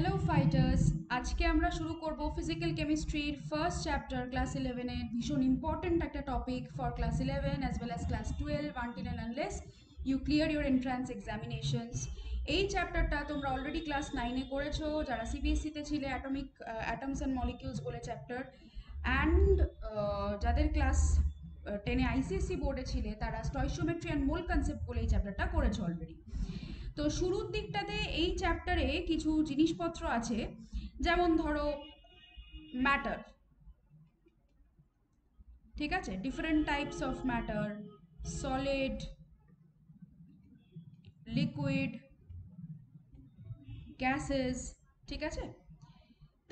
Hello fighters, আজকে আমরা শুরু করব ফিজিক্যাল কেমিস্ট্রির ফার্স্ট চ্যাপ্টার ক্লাস 11 এর ভীষণ ইম্পর্ট্যান্ট একটা topic for class 11 as well as class 12 until and unless you clear your entrance examinations. এই চ্যাপ্টারটা তোমরা অলরেডি ক্লাস 9-এ করেছো, যারা সিবিএসসিতে ছিলে অ্যাটমস অ্যান্ড মলিকিউলস বলে চ্যাপ্টার, অ্যান্ড যাদের ক্লাস 10-এ আইসিএসসি বোর্ডে ছিলে তারা স্টয়চিওমেট্রি অ্যান্ড মোল কনসেপ্ট বলে এই চ্যাপ্টারটা করেছো অলরেডি। তো শুরুর দিকটাতে এই চ্যাপ্টারে কিছু জিনিসপত্র আছে, যেমন ধরো ম্যাটার, ঠিক আছে, different types of matter, solid, liquid, gases, ঠিক আছে।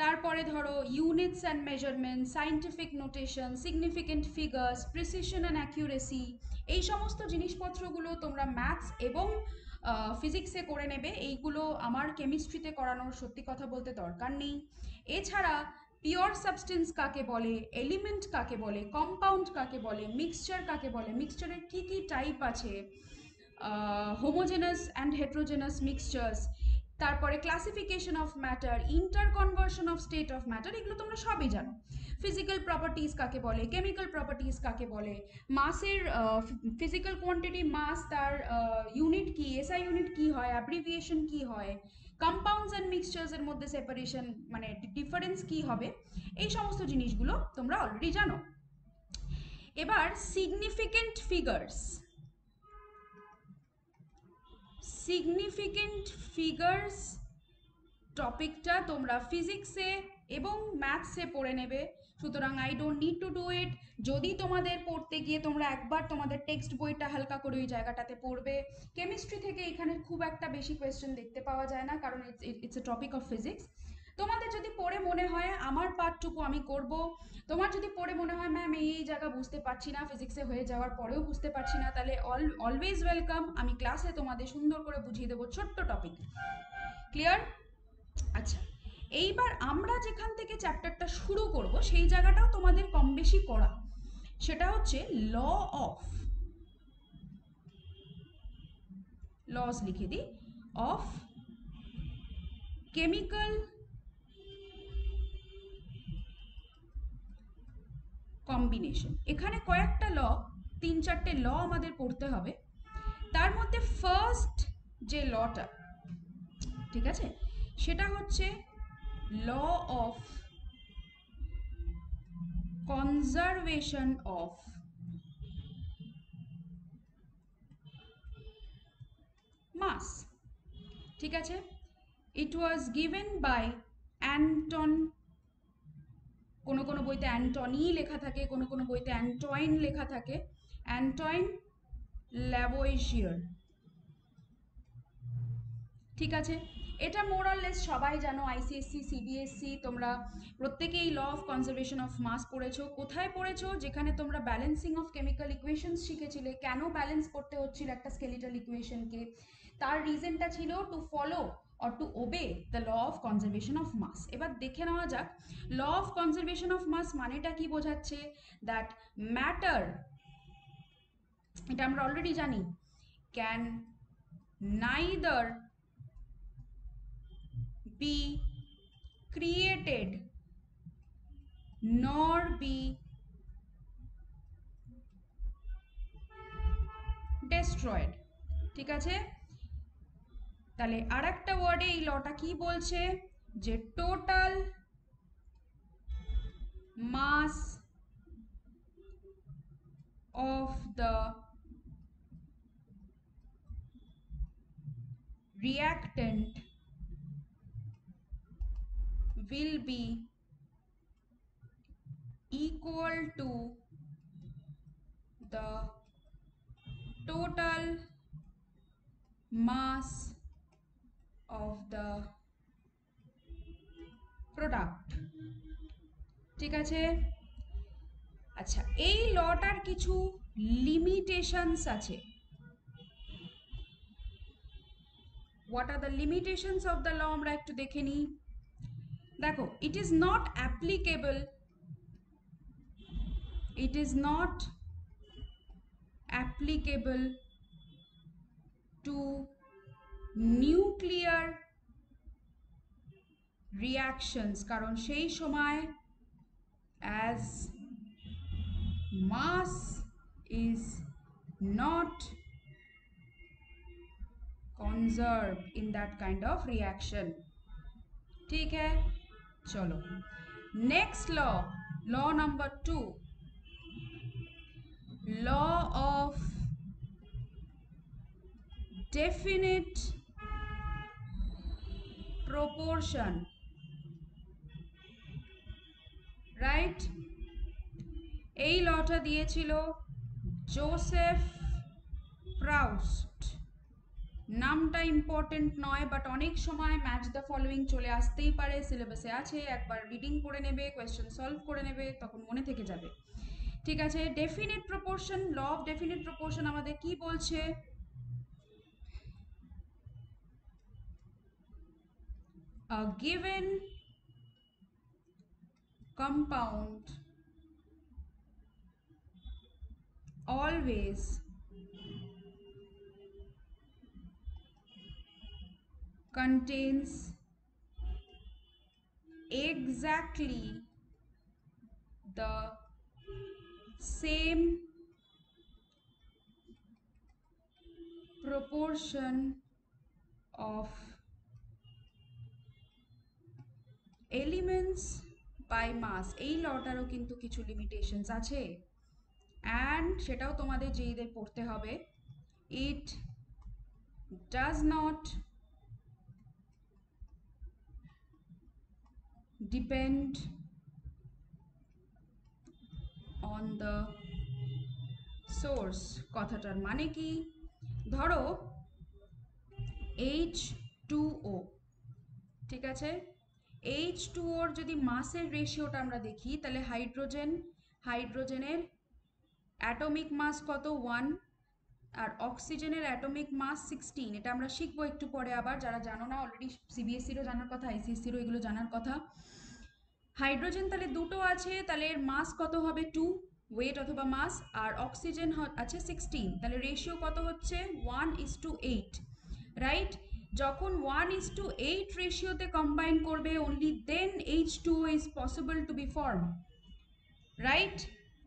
তারপরে ধরো units and measurement, scientific notation, significant figures, precision and accuracy, এই সমস্ত জিনিসপত্রগুলো তোমরা ম্যাথস এবং ফিজিক্সে করে নেবে। এইগুলো আমার কেমিস্ট্রিতে করানোর সত্যি কথা বলতে দরকার নেই। এছাড়া পিওর সাবস্টেন্স কাকে বলে, এলিমেন্ট কাকে বলে, কম্পাউন্ড কাকে বলে, মিক্সচার কাকে বলে, মিক্সচারের কী কী টাইপ আছে, হোমোজেনাস অ্যান্ড হেট্রোজেনাস মিক্সচার্স, তারপরে classification of matter, inter conversion of state of matter, এগুলো তোমরা সবই জানো। ফিজিক্যাল প্রপার্টিজ কাকে বলে, কেমিক্যাল প্রপার্টিজ কাকে বলে, মাসের ফিজিক্যাল কোয়ান্টিটি মাস, তার ইউনিট কি, এসআই ইউনিট কি হয়, অ্যাব্রিভিয়েশন কি হয়, কম্পাউন্ডস অ্যান্ড মিক্সচার্সের মধ্যে সেপারেশন মানে ডিফারেন্স কি হবে, এই সমস্ত জিনিসগুলো তোমরা অলরেডি জানো। এবার সিগনিফিকেন্ট ফিগার্স, সিগনিফিকেন্ট ফিগার্স টপিকটা তোমরা ফিজিক্সে এবং ম্যাথসে পড়ে নেবে, সুতরাং I don't need to do it. যদি তোমাদের পড়তে গিয়ে তোমরা একবার তোমাদের টেক্সট বইটা হালকা করে ওই জায়গাটাতে পড়বে। কেমিস্ট্রি থেকে এখানে খুব একটা বেশি কোয়েশ্চেন দেখতে পাওয়া যায় না, কারণ it's a topic of physics. তোমাদের যদি পড়ে মনে হয় আমার পার্টটুকু আমি করব, তোমার যদি পড়ে মনে হয় ম্যাম এই জায়গা বুঝতে পারছি না, ফিজিক্সে হয়ে যাওয়ার পরেও বুঝতে পারছি না, তাহলে অলওয়েজ ওয়েলকাম, আমি ক্লাসে তোমাদের সুন্দর করে বুঝিয়ে দেবো ছোট্ট টপিক। ক্লিয়ার? আচ্ছা, এইবার আমরা যেখান থেকে চ্যাপ্টারটা শুরু করব সেই জায়গাটাও তোমাদের কম বেশি করা, সেটা হচ্ছে ল অফ, লস লিখে দিই, অফ কেমিক্যাল কম্বিনেশন। এখানে কয়েকটা ল, 3-4টে ল আমাদের পড়তে হবে। তার মধ্যে ফার্স্ট যে লটা, ঠিক আছে, সেটা হচ্ছে law of conservation of mass, ঠিক আছে। It was given by Anton, কোনো কোনো বইতে অ্যান্টনি লেখা থাকে, কোনো কোনো বইতে অ্যান্টয়েন লেখা থাকে, অ্যান্টয়েন ল্যাভোইশিয়ার, ঠিক আছে। এটা মোরাললেস সবাই জানো, আইসিএসসি সিবিএসসি তোমরা প্রত্যেকেই law of conservation of mass পড়েছো। কোথায় পড়েছো? যেখানে তোমরা ব্যালেন্সিং অফ কেমিক্যাল ইকুয়েশনস শিখেছিলে, কেন ব্যালেন্স করতে হচ্ছিল একটা স্কেলিটাল ইকুয়েশনকে, তার রিজনটা ছিল to follow or to obey the law of conservation of mass। এবার দেখে নেওয়া যাক law of conservation of mass মানেটা কি বোঝাচ্ছে। দ্যাট ম্যাটার, এটা আমরা অলরেডি জানি, can neither be created nor be destroyed, ঠিক আছে। তাহলে আর একটা ওয়ার্ডে এই লটা কি বলছে, যে total mass of the reactant will be equal to the total mass of the product, ঠিক আছে। আচ্ছা, এই লটার কিছু লিমিটেশনস আছে। What are the limitations of the law আমরা একটু দেখে নিই। দেখো, it is not applicable, it is not applicable to nuclear reactions, কারণ সেই সময় as mass is not conserved in that kind of reaction. ठीक है, चलो next law, law number 2, law of definite proportion, right? এই লটা দিয়েছিল জোসেফ প্রাউস্ট। নামটা ইম্পর্টেন্ট নয়, বাট অনেক সময় ম্যাচ দ্য ফলোয়িং চলে আসতেই পারে, সিলেবাসে আছে, একবার রিডিং করে নেবে, কোয়েশ্চেন সলভ করে নেবে, তখন মনে থেকে যাবে। ঠিক আছে, definite proportion, law of definite proportion আমাদের কি বলছে? A given compound always contains exactly the same proportion of elements by mass। এই লটারও কিন্তু কিছু লিমিটেশনস আছে, অ্যান্ড সেটাও তোমাদের যেইদের পড়তে হবে। ইট does not depend on the source। কথাটার মানে কি? ধরো H2O, ঠিক আছে, H2ওর যদি মাসের রেশিওটা আমরা দেখি, তাহলে হাইড্রোজেনের অ্যাটমিক মাস কত? 1, আর অক্সিজেনের অ্যাটমিক মাস 16। এটা আমরা শিখবো একটু পরে, আবার যারা জানো না অলরেডি, সিবিএসসিরও জানার কথা, আইসিএসসিরও এগুলো জানার কথা। হাইড্রোজেন তাহলে দুটো আছে, তাহলে এর মাস কত হবে? 2, ওয়েট অথবা মাস, আর অক্সিজেন আছে 16, তাহলে রেশিও কত হচ্ছে? 1:8, রাইট? যখন 1:8 রেশিওতে কম্বাইন করবে, only then H2O is possible to be form, right?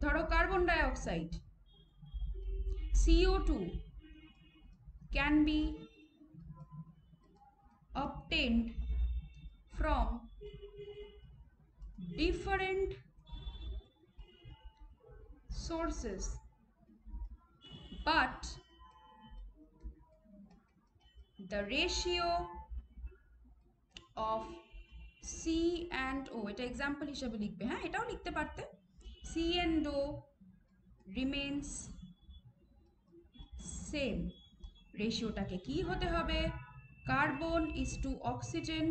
ধরো carbon dioxide CO2 can be obtained from different sources, but the ratio of C and O, এটা এক্সাম্পল হিসেবে লিখবে, হ্যাঁ এটাও লিখতে পারতে, C and O remains same. রেশিওটাকে কি হতে হবে? কার্বন ইজ টু অক্সিজেন,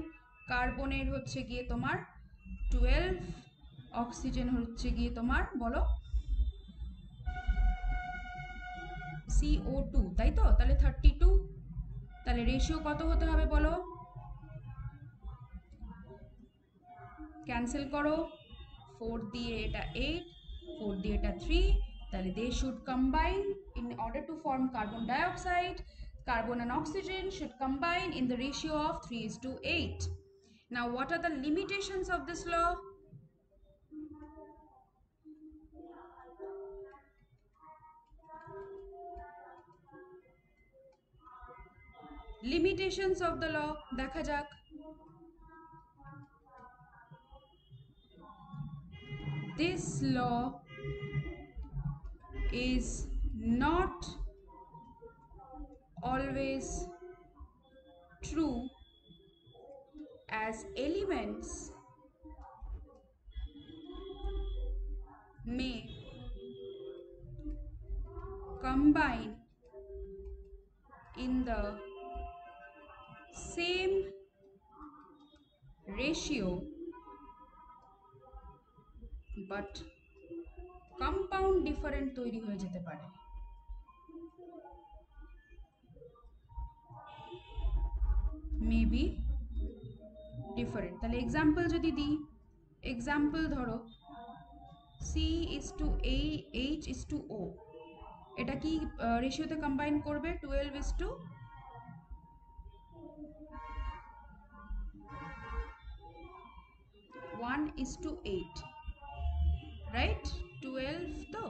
কার্বনের হচ্ছে গিয়ে তোমার 12, অক্সিজেন হচ্ছে গিয়ে তোমার বলো CO2, তাই তো? তাহলে 32, তাহলে রেশিও কত হতে হবে বলো? ক্যান্সেল করো, 4 দিয়ে এটা 8, 4 দিয়ে এটা 3, তাহলে they should combine in order to form carbon dioxide. Carbon and oxygen should combine in the ratio of 3:8. Now what are the limitations of this law? Limitations of the law দেখা যাক। This law is not always true, as elements may combine in the same ratio but compound different তৈরি হয়ে যেতে পারে। may be different, তাহলে example যদি দিই, example ধরো C:8:O, এটা কি রেশিওতে কম্বাইন করবে? 12:, 1:8, রাইট? 12 তো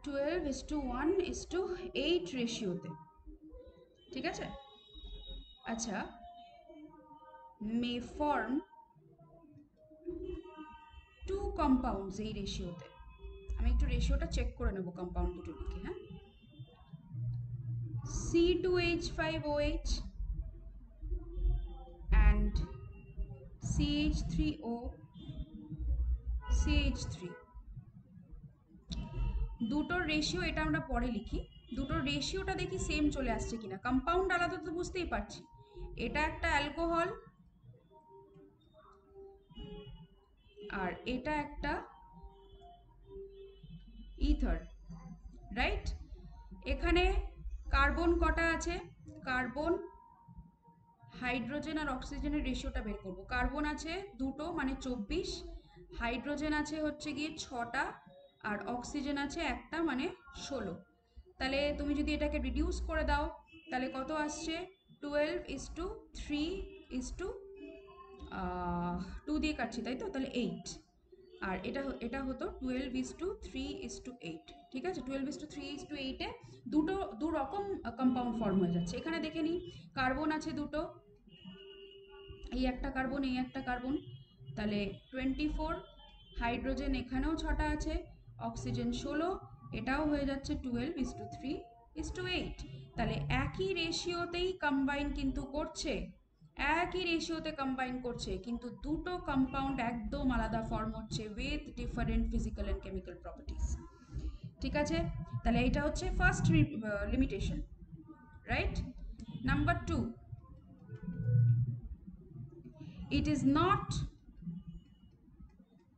12:1:8 রেশিওতে, ঠিক আছে? আচ্ছা, মে ফর্ম টু কম্পাউন্ডস এই রেশিওতে। আমি একটু রেশিওটা চেক করে নেব কম্পাউন্ড দুটো লিখে, হ্যাঁ? C2H5OH and CH3O CH3, দুটোর রেশিও এটা আমরা পরে লিখি। দুটোর রেশিওটা দেখি সেম চলে আসছে কিনা। কম্পাউন্ড আলাদা তো বুঝতেই পারছি, এটা একটা অ্যালকোহল আর এটা একটা ইথার, রাইট? এখানে কার্বন কটা আছে? কার্বন, হাইড্রোজেন আর অক্সিজেনের রেশিওটা বের করব। কার্বন আছে দুটো মানে 24, হাইড্রোজেন আছে হচ্ছে গিয়ে 6টা, আর অক্সিজেন আছে একটা মানে 16। তাহলে তুমি যদি এটাকে রিডিউস করে দাও তাহলে কত আসছে? 12:3:2 দিয়ে কাটছি তাই তো, তাহলে 8। আর এটা হতো 12:3:8, ঠিক আছে? 12:3:8-এ দু রকম কম্পাউন্ড ফর্ম হয়ে যাচ্ছে। এখানে দেখে নিই, কার্বন আছে দুটো, এই একটা কার্বন এই একটা কার্বন, তাহলে 24, হাইড্রোজেন এখানেও 6টা আছে, অক্সিজেন 16, এটাও হয়ে যাচ্ছে 12:3:8। তাহলে একই রেশিওতেই কম্বাইন কিন্তু করছে, একই রেশিওতে কম্বাইন করছে, কিন্তু দুটো কম্পাউন্ড একদম আলাদা ফর্ম হচ্ছে with different physical and chemical properties, ঠিক আছে? তাহলে এটা হচ্ছে first limitation, right? Number 2,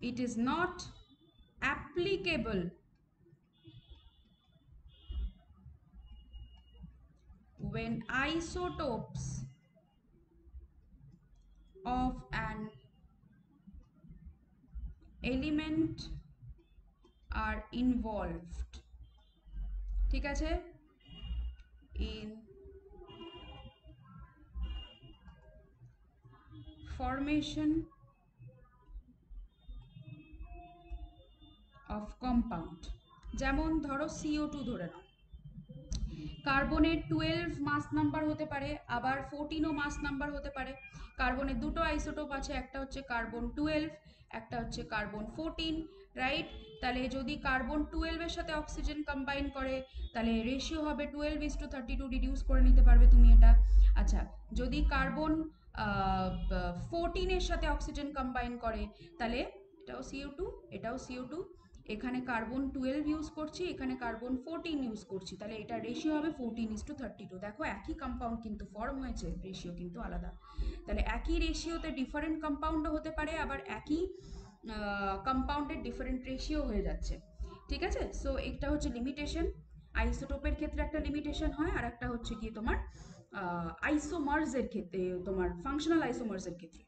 it is not applicable when isotopes of an element are involved, ঠিক আছে? in formation of compound। যেমন ধরো CO2 ধরে নাও, কার্বনের 12 মাস নাম্বার হতে পারে, আবার 14ও মাস নাম্বার হতে পারে। কার্বনের দুটো আইসোটোপ আছে, একটা হচ্ছে কার্বন 12, একটা হচ্ছে কার্বন 14, রাইট? তাহলে যদি কার্বন 12 এর সাথে অক্সিজেন কম্বাইন করে তাহলে রেশিও হবে 12:32, রিডিউস করে নিতে পারবে তুমি এটা। আচ্ছা, যদি কার্বন 14 এর সাথে অক্সিজেন কম্বাইন করে তাহলে এটাও CO2 এটাও CO2, এখানে কার্বন 12 ইউজ করছি, এখানে কার্বন 14 ইউজ করছি, তাহলে এটা রেশিও হবে 14:32। দেখো একই কম্পাউন্ড কিন্তু ফর্ম হয়েছে, রেশিও কিন্তু আলাদা। তাহলে একই রেশিওতে ডিফারেন্ট কম্পাউন্ডও হতে পারে, আবার একই কম্পাউন্ডের ডিফারেন্ট রেশিও হয়ে যাচ্ছে, ঠিক আছে? সো এটা হচ্ছে লিমিটেশন। আইসোটোপের ক্ষেত্রে একটা লিমিটেশন হয়, আর একটা হচ্ছে গিয়ে তোমার আইসোমার্সের ক্ষেত্রে, তোমার ফাংশনাল আইসোমার্সের ক্ষেত্রে,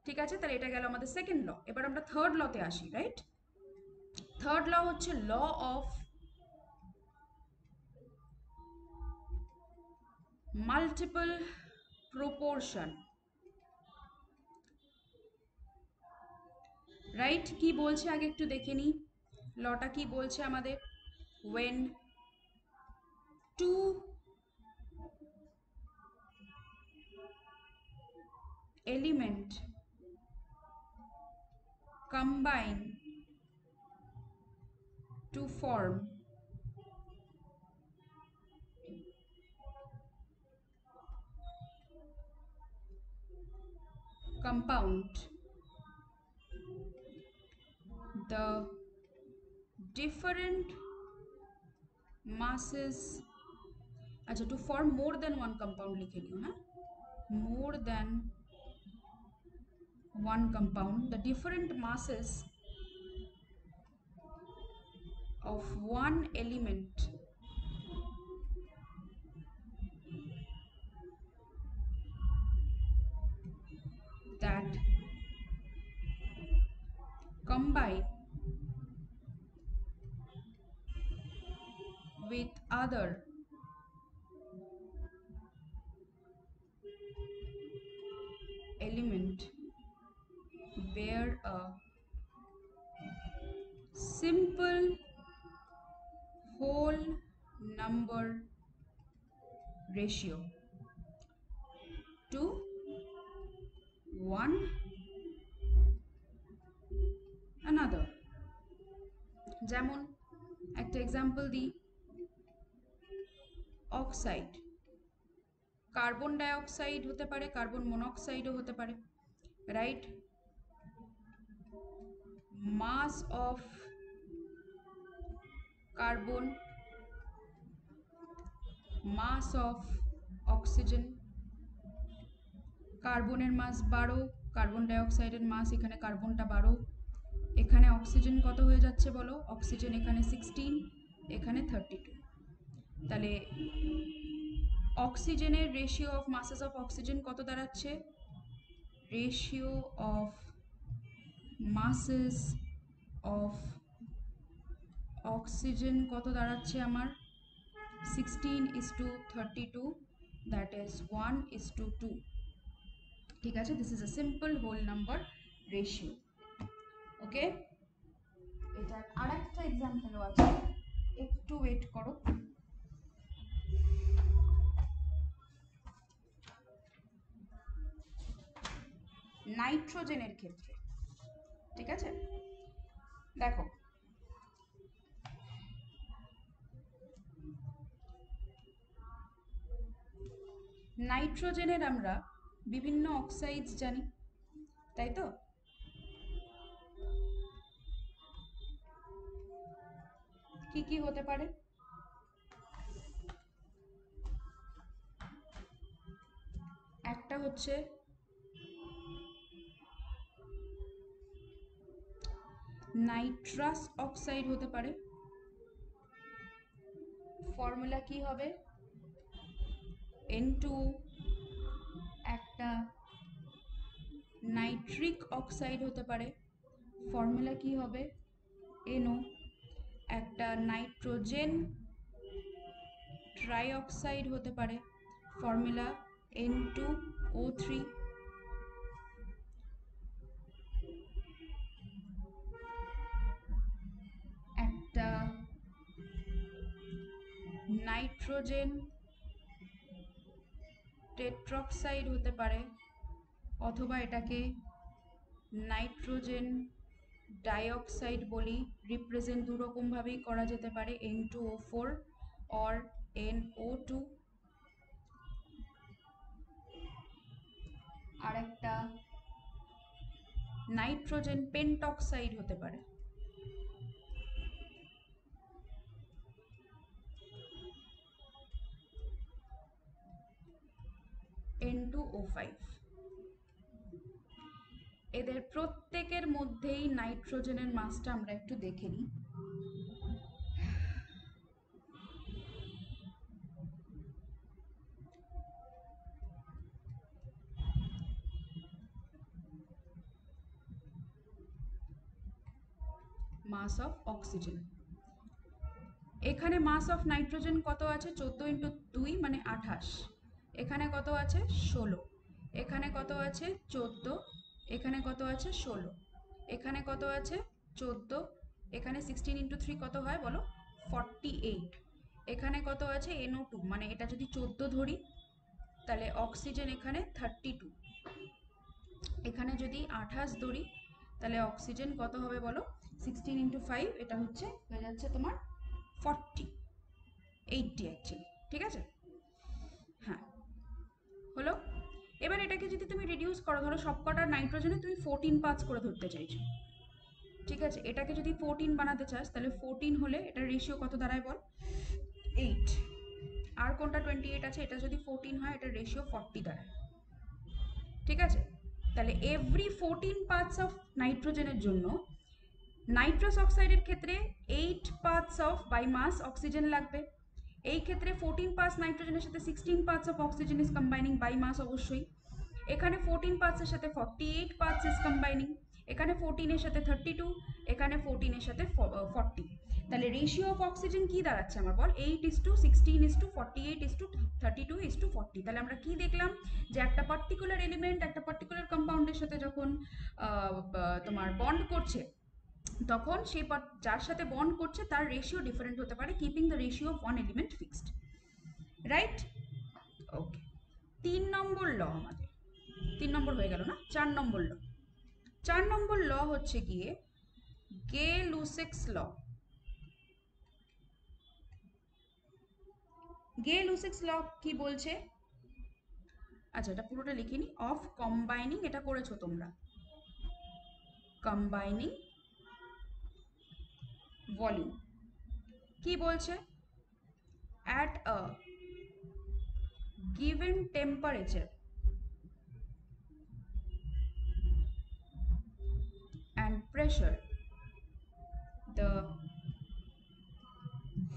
ঠিক আছে? তাহলে এটা গেল আমাদের সেকেন্ড ল। এবার আমরা থার্ড লতে আসি, রাইট? থার্ড ল হচ্ছে law of multiple proportion, right? কি বলছে আগে একটু দেখে নিই, লটা কি বলছে আমাদের। when two element combine to form compound, the different masses, আচ্ছা, to form more than one compound লিখে নিও, হ্যাঁ? more than one compound, the different masses of one element that combine with other element number ratio to 1 another. যেমন একটা example দিই, oxide, carbon dioxide হতে পারে, carbon মনোক্সাইডও হতে পারে, right? Mass of carbon, mass of oxygen, কার্বনের mass 12, carbon ডাইঅক্সাইডের মাস, এখানে কার্বনটা 12, এখানে অক্সিজেন কত হয়ে যাচ্ছে বলো? অক্সিজেন এখানে 16, এখানে 32। তাহলে অক্সিজেনের ratio of masses of oxygen কত দাঁড়াচ্ছে? Ratio of masses of oxygen কত দাঁড়াচ্ছে আমার? 16:32, দ্যাট ইজ 1:2। ঠিক আছে, this is a simple whole number ratio. Okay, এটার আর একটা এক্সাম্পলও আছে, একটু ওয়েট করো। নাইট্রোজেনের ক্ষেত্রে, ঠিক আছে, দেখো নাইট্রোজেনের আমরা বিভিন্ন অক্সাইডস জানি, তাই তো? কি কি হতে পারে? একটা হচ্ছে নাইট্রাস অক্সাইড হতে পারে, ফর্মুলা কি হবে? N2। একটা নাইট্রিক অক্সাইড হতে পারে, ফর্মুলা কি হবে? NO। একটা নাইট্রোজেন ট্রাইঅক্সাইড হতে পারে, ফর্মুলা N2O3। একটা নাইট্রোজেন টেট্রক্সাইড হতে পারে, অথবা এটাকে নাইট্রোজেন ডাইঅক্সাইড বলি, রিপ্রেজেন্ট দুরকম ভাবেই করা যেতে পারে, N2O4 or NO2। আর একটা নাইট্রোজেন পেন্টক্সাইড হতে পারে, N2O5। এদের প্রত্যেকের মধ্যেই নাইট্রোজেনের মাসটা আমরা একটু দেখে নিই। মাস অফ অক্সিজেন, এখানে মাস অফ নাইট্রোজেন কত আছে? 14 × 2 মানে 28। এখানে কত আছে? 16। এখানে কত আছে? 14। এখানে কত আছে? 16। এখানে কত আছে? 14। এখানে 16 × 3 কত হয় বলো? 48। এখানে কত আছে? NO2, মানে এটা যদি 14 ধরি তাহলে অক্সিজেন এখানে 32। এখানে যদি 28 ধরি তাহলে অক্সিজেন কত হবে বলো? 16 × 5, এটা হচ্ছে হয়ে যাচ্ছে তোমার 40, 80 অ্যাকচুয়ালি। ঠিক আছে, হ্যাঁ হলো। এবার এটাকে যদি তুমি রিডিউস করো, ধরো সবকটা নাইট্রোজেনে তুমি 14 পার্টস করে ধরতে চাইছো, ঠিক আছে, এটাকে যদি 14 বানাতে চাস তাহলে 14 হলে এটার রেশিও কত দাঁড়ায় বল? 8। আর কোনটা 28 আছে, এটা যদি 14 হয় এটার রেশিও 40 দাঁড়ায়। ঠিক আছে, তাহলে এভরি 14 পার্টস অফ নাইট্রোজেনের জন্য নাইট্রাস অক্সাইডের ক্ষেত্রে 8 parts of by mass oxygen লাগবে। এই ক্ষেত্রে 14 পার্টস নাইট্রোজেনের সাথে 16 parts of oxygen is combining by mass অবশ্যই। এখানে 14 পার্টসের সাথে 48 পার্টস ইজ কম্বাইনিং, এখানে 14 এর সাথে 32, এখানে 14 এর সাথে 40। তাহলে রেশিও অফ অক্সিজেন কি দাঁড়াচ্ছে আমার বল? 8:16:48:32:40। তাহলে আমরা কি দেখলাম? যে একটা পার্টিকুলার এলিমেন্ট একটা পার্টিকুলার কম্পাউন্ডের সাথে যখন তোমার বন্ড করছে, তখন সেই যার সাথে বন্ড করছে তার রেশিও ডিফারেন্ট হতে পারে, keeping the ratio of one element fixed, right? Okay, 3 number law আমাদের, 3 নম্বর হয়ে গেল না, 4 নম্বর ল। 4 নম্বর ল হচ্ছে গিয়ে গে-লুসেক্স ল। গে-লুসেক্স ল কি বলছে? আচ্ছা, এটা পুরোটা লিখিনি। অফ কম্বাইনিং, এটা করেছো তোমরা, কম্বাইনিং ভলিউম। কি বলছে? At a given temperature and pressure, the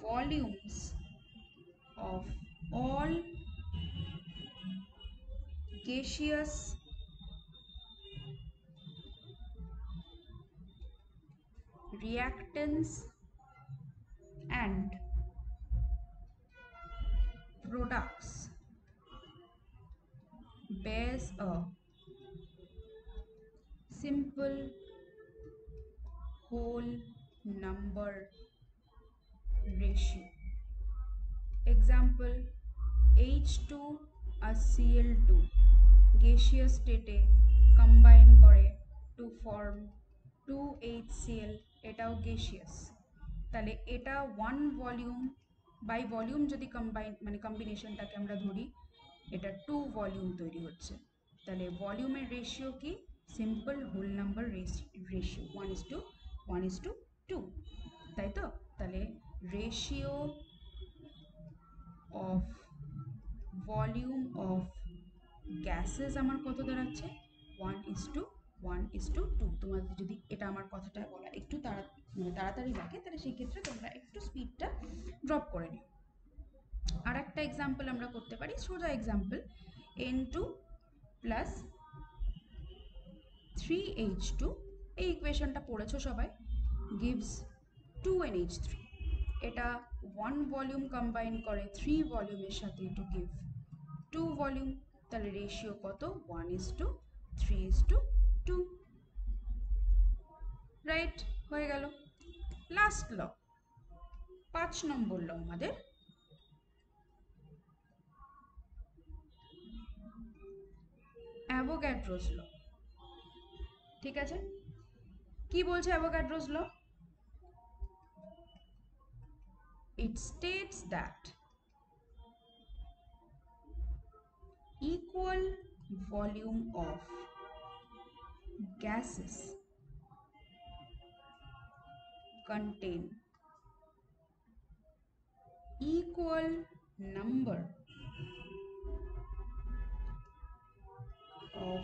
volumes of all gaseous reactants and products bears a simple whole number ratio. Example, H2 আর Cl2 gaseous state combine করে to form 2HCl, এটাও gaseous। তাহলে এটা 1 volume by volume যদি মানে কম্বিনেশনটাকে আমরা ধরি, এটা 2 ভলিউম তৈরি হচ্ছে। তাহলে ভলিউমের রেশিও কি? সিম্পল হোল নাম্বার রেশিও 1:1:2, তাই তো? তাহলে ratio of volume of gases আমার কত দাঁড়াচ্ছে? 1:1:2। তোমাদের যদি এটা আমার কথাটা বলা একটু তাড়াতাড়ি লাগে, তাহলে সেই ক্ষেত্রে তোমরা একটু স্পিডটা ড্রপ করে নিও। আর একটা এক্সাম্পল আমরা করতে পারি, সোজা এক্সাম্পল, N2 প্লাস 3H2, এই ইকুয়েশনটা পড়েছো সবাই, গিভস 2NH3। এটা 1 ভলিউম কম্বাইন করে 3 ভলিউমের সাথে টু গিভ 2 ভলিউম। তাহলে রেশিও কত? 1:3:2, রাইট? হয়ে গেল। লাস্ট ল, 5 নম্বর ল আমাদের, অ্যাভোগাড্রোস ল। ঠিক আছে, কি বলছে Avogadro's law? It states that equal volume of gases contain equal number of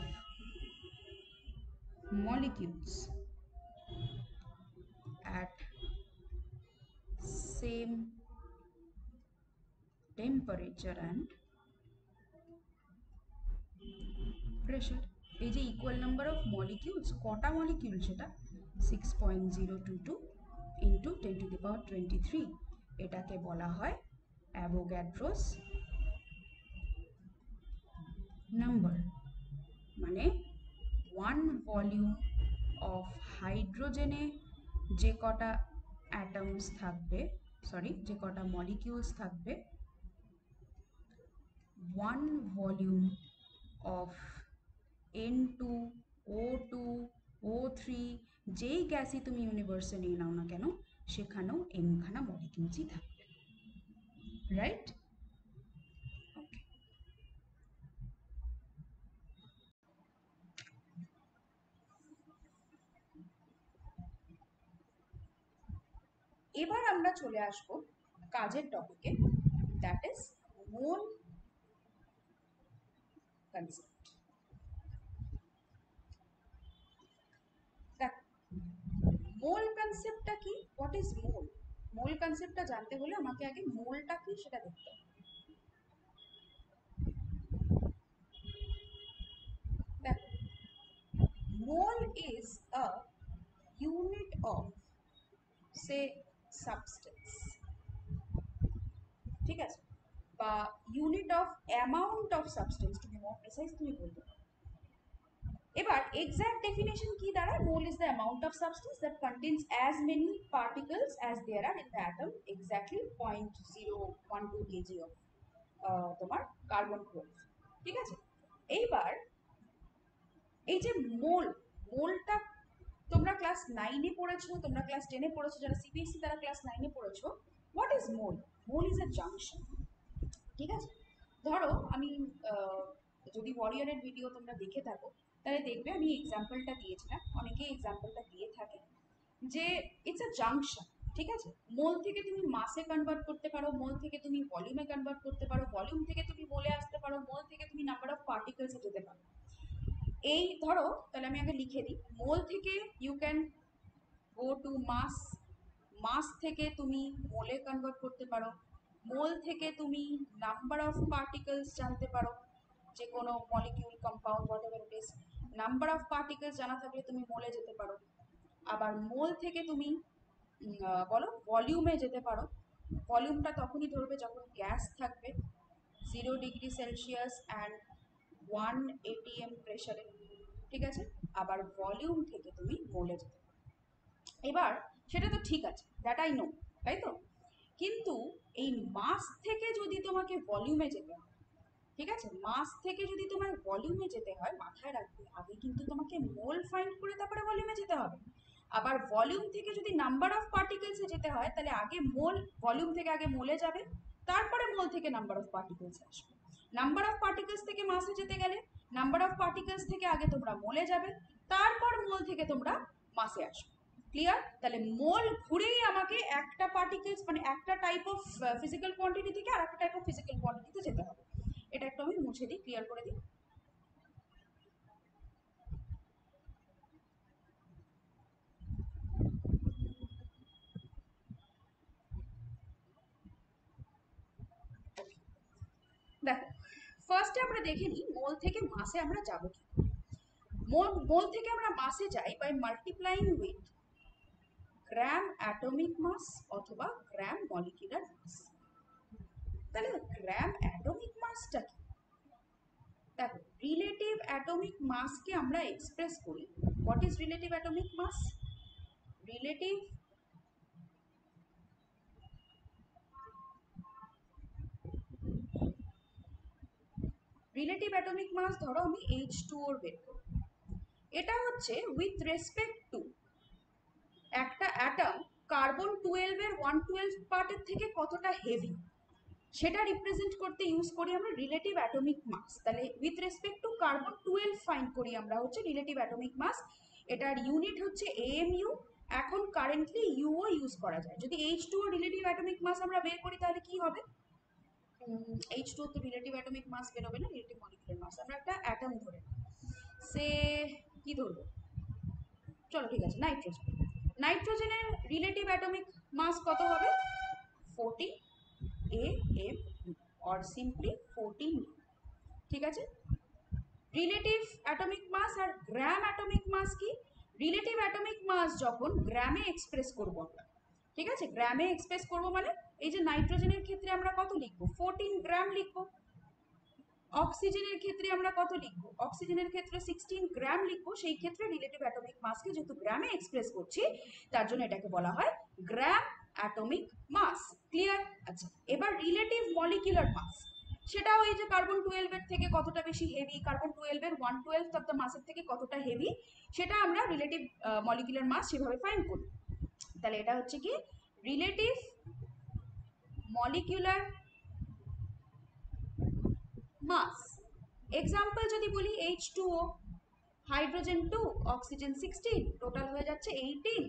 molecules at same temperature and pressure। এই যে ইকুয়াল নাম্বার অফ মলিকিউলস, কটা মলিকিউল সেটা? 6.022 ইন্টু 10⁻23, এটাকে বলা হয় অ্যাভোগাড্রোস নাম্বার। মানে 1 ভলিউম অফ হাইড্রোজেনে যে কটা অ্যাটমস থাকবে, যে কটা মলিকিউলস থাকবে, 1 ভলিউম অফ N2O2O3, যেই গ্যাসই তুমি ইউনিভার্সে নিয়ে নাও না কেন, সেখানেও এমখানা মলিকিউলসই থাকবে, রাইট? ওকে, এবার আমরা চলে আসবো কাজের টপিকে, দ্যাট ইজ মোল কনসেপ্ট। মোল কনসেপ্টটা কি? হোয়াট ইজ মোল? মোল কনসেপ্টটা জানতে হলে আমাকে আগে মোলটা কি সেটা দেখতে হবে। দেখো, mole is a unit of say substance, ঠিক আছে, বা unit of amount of substance, to be more precise তুমি বলতে পারো। এবার এক্সাক্ট ডেফিনেশন কি দাঁড়ায়? Mole is the amount of substance that contains as many particles as there are in the atom, exactly 0.012 kg of তোমার carbon chloride. ঠিক আছে, এইবার এই যে মোলটা তোমরা ক্লাস 9-এ পড়েছো, তোমরা ক্লাস 10-এ পড়েছো, যারা সিবিএসসি তারা ক্লাস 9-এ পড়েছো। What is mole? Mole is a junction. ঠিক আছে, ধরো আমি যদি ওয়ারিয়রের ভিডিও তোমরা দেখে থাকো তাহলে দেখবে আমি এক্সাম্পলটা দিয়েছিলাম, অনেকেই এক্সাম্পলটা দিয়ে থাকে যে ইটস আ জাংশন। ঠিক আছে, মোল থেকে তুমি মাসে কনভার্ট করতে পারো, মোল থেকে তুমি ভলিউমে কনভার্ট করতে পারো, ভলিউম থেকে তুমি মোলে আসতে পারো, মোল থেকে তুমি নাম্বার অফ পার্টিকেলসে যেতে পারো। এই ধরো তাহলে আমি আগে লিখে দিই, মোল থেকে ইউ ক্যান গো টু মাস, মাস থেকে তুমি মোলে কনভার্ট করতে পারো, মোল থেকে তুমি নাম্বার অফ পার্টিকেলস জানতে পারো, যে কোনো molecule compound what ever it is, number of particles জানা থাকলে তুমি মোলে যেতে পারো। আবার মোল থেকে তুমি বলো ভলিউমে যেতে পারো। ভলিউমটা তখনই ধরবে যখন গ্যাস থাকবে 0 ডিগ্রি সেলসিয়াস অ্যান্ড 1 atm প্রেশারে। ঠিক আছে, আবার ভলিউম থেকে তুমি মোলে যেতে পারো। এবার সেটা তো ঠিক আছে, দ্যাট আই নো, তাই তো? কিন্তু এই মাস থেকে যদি তোমাকে ভলিউমে যেতে হয়, ঠিক আছে, মাস থেকে যদি তোমার ভলিউমে যেতে হয়, মাথায় রাখবে আগে কিন্তু তোমাকে মোল ফাইন্ড করে তারপরে ভলিউমে যেতে হবে। আবার ভলিউম থেকে যদি নাম্বার অফ পার্টিকেলসে যেতে হয় তাহলে আগে মোল, ভলিউম থেকে আগে মোলে যাবে, তারপরে মোল থেকে নাম্বার অফ পার্টিকেলসে আসবে। নাম্বার অফ পার্টিকেলস থেকে মাসে যেতে গেলে নাম্বার অফ পার্টিকেলস থেকে আগে তোমরা মোলে যাবে, তারপর মোল থেকে তোমরা মাসে আসবে। ক্লিয়ার? তাহলে মোল ঘুরেই আমাকে একটা পার্টিকেলস মানে একটা টাইপ অফ ফিজিক্যাল কোয়ান্টিটি থেকে আর একটা টাইপ অফ ফিজিক্যাল কোয়ান্টিটিতে যেতে হবে। এটা একটু আমি মুছে দিই, ক্লিয়ার করে দিই। দেখো, ফার্স্টে আমরা দেখে নিই মোল থেকে মাসে আমরা যাব কি। মোল থেকে আমরা মাসে যাই by multiplying with gram atomic mass অথবা গ্রাম মলিকুলার মাস। তাহলে গ্রাম অ্যাটমিক মাসটা কি? দেখো, রিলেটিভ অ্যাটমিক মাসকে আমরা এক্সপ্রেস করি। What is relative atomic mass? Relative relative atomic mass ধরো আমি H2O বের করব, এটা হচ্ছে উইথ রেসপেক্ট টু একটা অ্যাটম কার্বন 12 এর 112 পার্টের থেকে কতটা হেভি, সেটা রিপ্রেজেন্ট করতে ইউজ করি আমরা রিলেটিভ অ্যাটমিক মাস। তাহলে with respect to carbon 12 find করি আমরা হচ্ছে রিলেটিভ অ্যাটমিক মাস। এটার ইউনিট হচ্ছে AMU। এখন কারেন্টলি ইউও ইউজ করা যায়। যদি H2O রিলেটিভ অ্যাটমিক মাস আমরা বের করি তাহলে কি হবে? H2O তো রিলেটিভ অ্যাটমিক মাস বেরোবে না, রিলেটিভ মলিকুলার মাস। আমরা একটা অ্যাটম ধরে সে কি ধরবো, চলো ঠিক আছে নাইট্রোজেন। নাইট্রোজেনের রিলেটিভ অ্যাটমিক মাস কত হবে? 14 AMU or simply 14। ঠিক আছে, রিলেটিভ অ্যাটমিক মাস আর গ্রাম অ্যাটমিক মাস কি? রিলেটিভ অ্যাটমিক মাস যখন গ্রামে এক্সপ্রেস করব আমরা, ঠিক আছে, গ্রামে এক্সপ্রেস করব মানে এই যে নাইট্রোজেনের ক্ষেত্রে আমরা কত লিখবো? 14 গ্রাম লিখবো। অক্সিজেনের ক্ষেত্রে আমরা কত লিখবো? অক্সিজেনের ক্ষেত্রে 16 গ্রাম লিখবো। সেই ক্ষেত্রে রিলেটিভ অ্যাটমিক মাসকে যেহেতু গ্রামে এক্সপ্রেস করছি তার জন্য এটাকে বলা হয় গ্রাম অ্যাটমিক মাস। ক্লিয়ার? আচ্ছা, এবার রিলেটিভ মলিকুলার মাস, সেটাও এই যে কার্বন 12 এর থেকে কতটা বেশি হেভি, কার্বন 12 এর 1/12 অফ দ্য মাসের থেকে কতটা হেভি, সেটা আমরা রিলেটিভ মলিকুলার মাস সেভাবে ফাইন্ড করি। তাহলে এটা হচ্ছে কি রিলেটিভ মলিকুলার মাস। এক্সাম্পল যদি বলি H2O, হাইড্রোজেন 2, অক্সিজেন 16, টোটাল হয়ে যাচ্ছে 18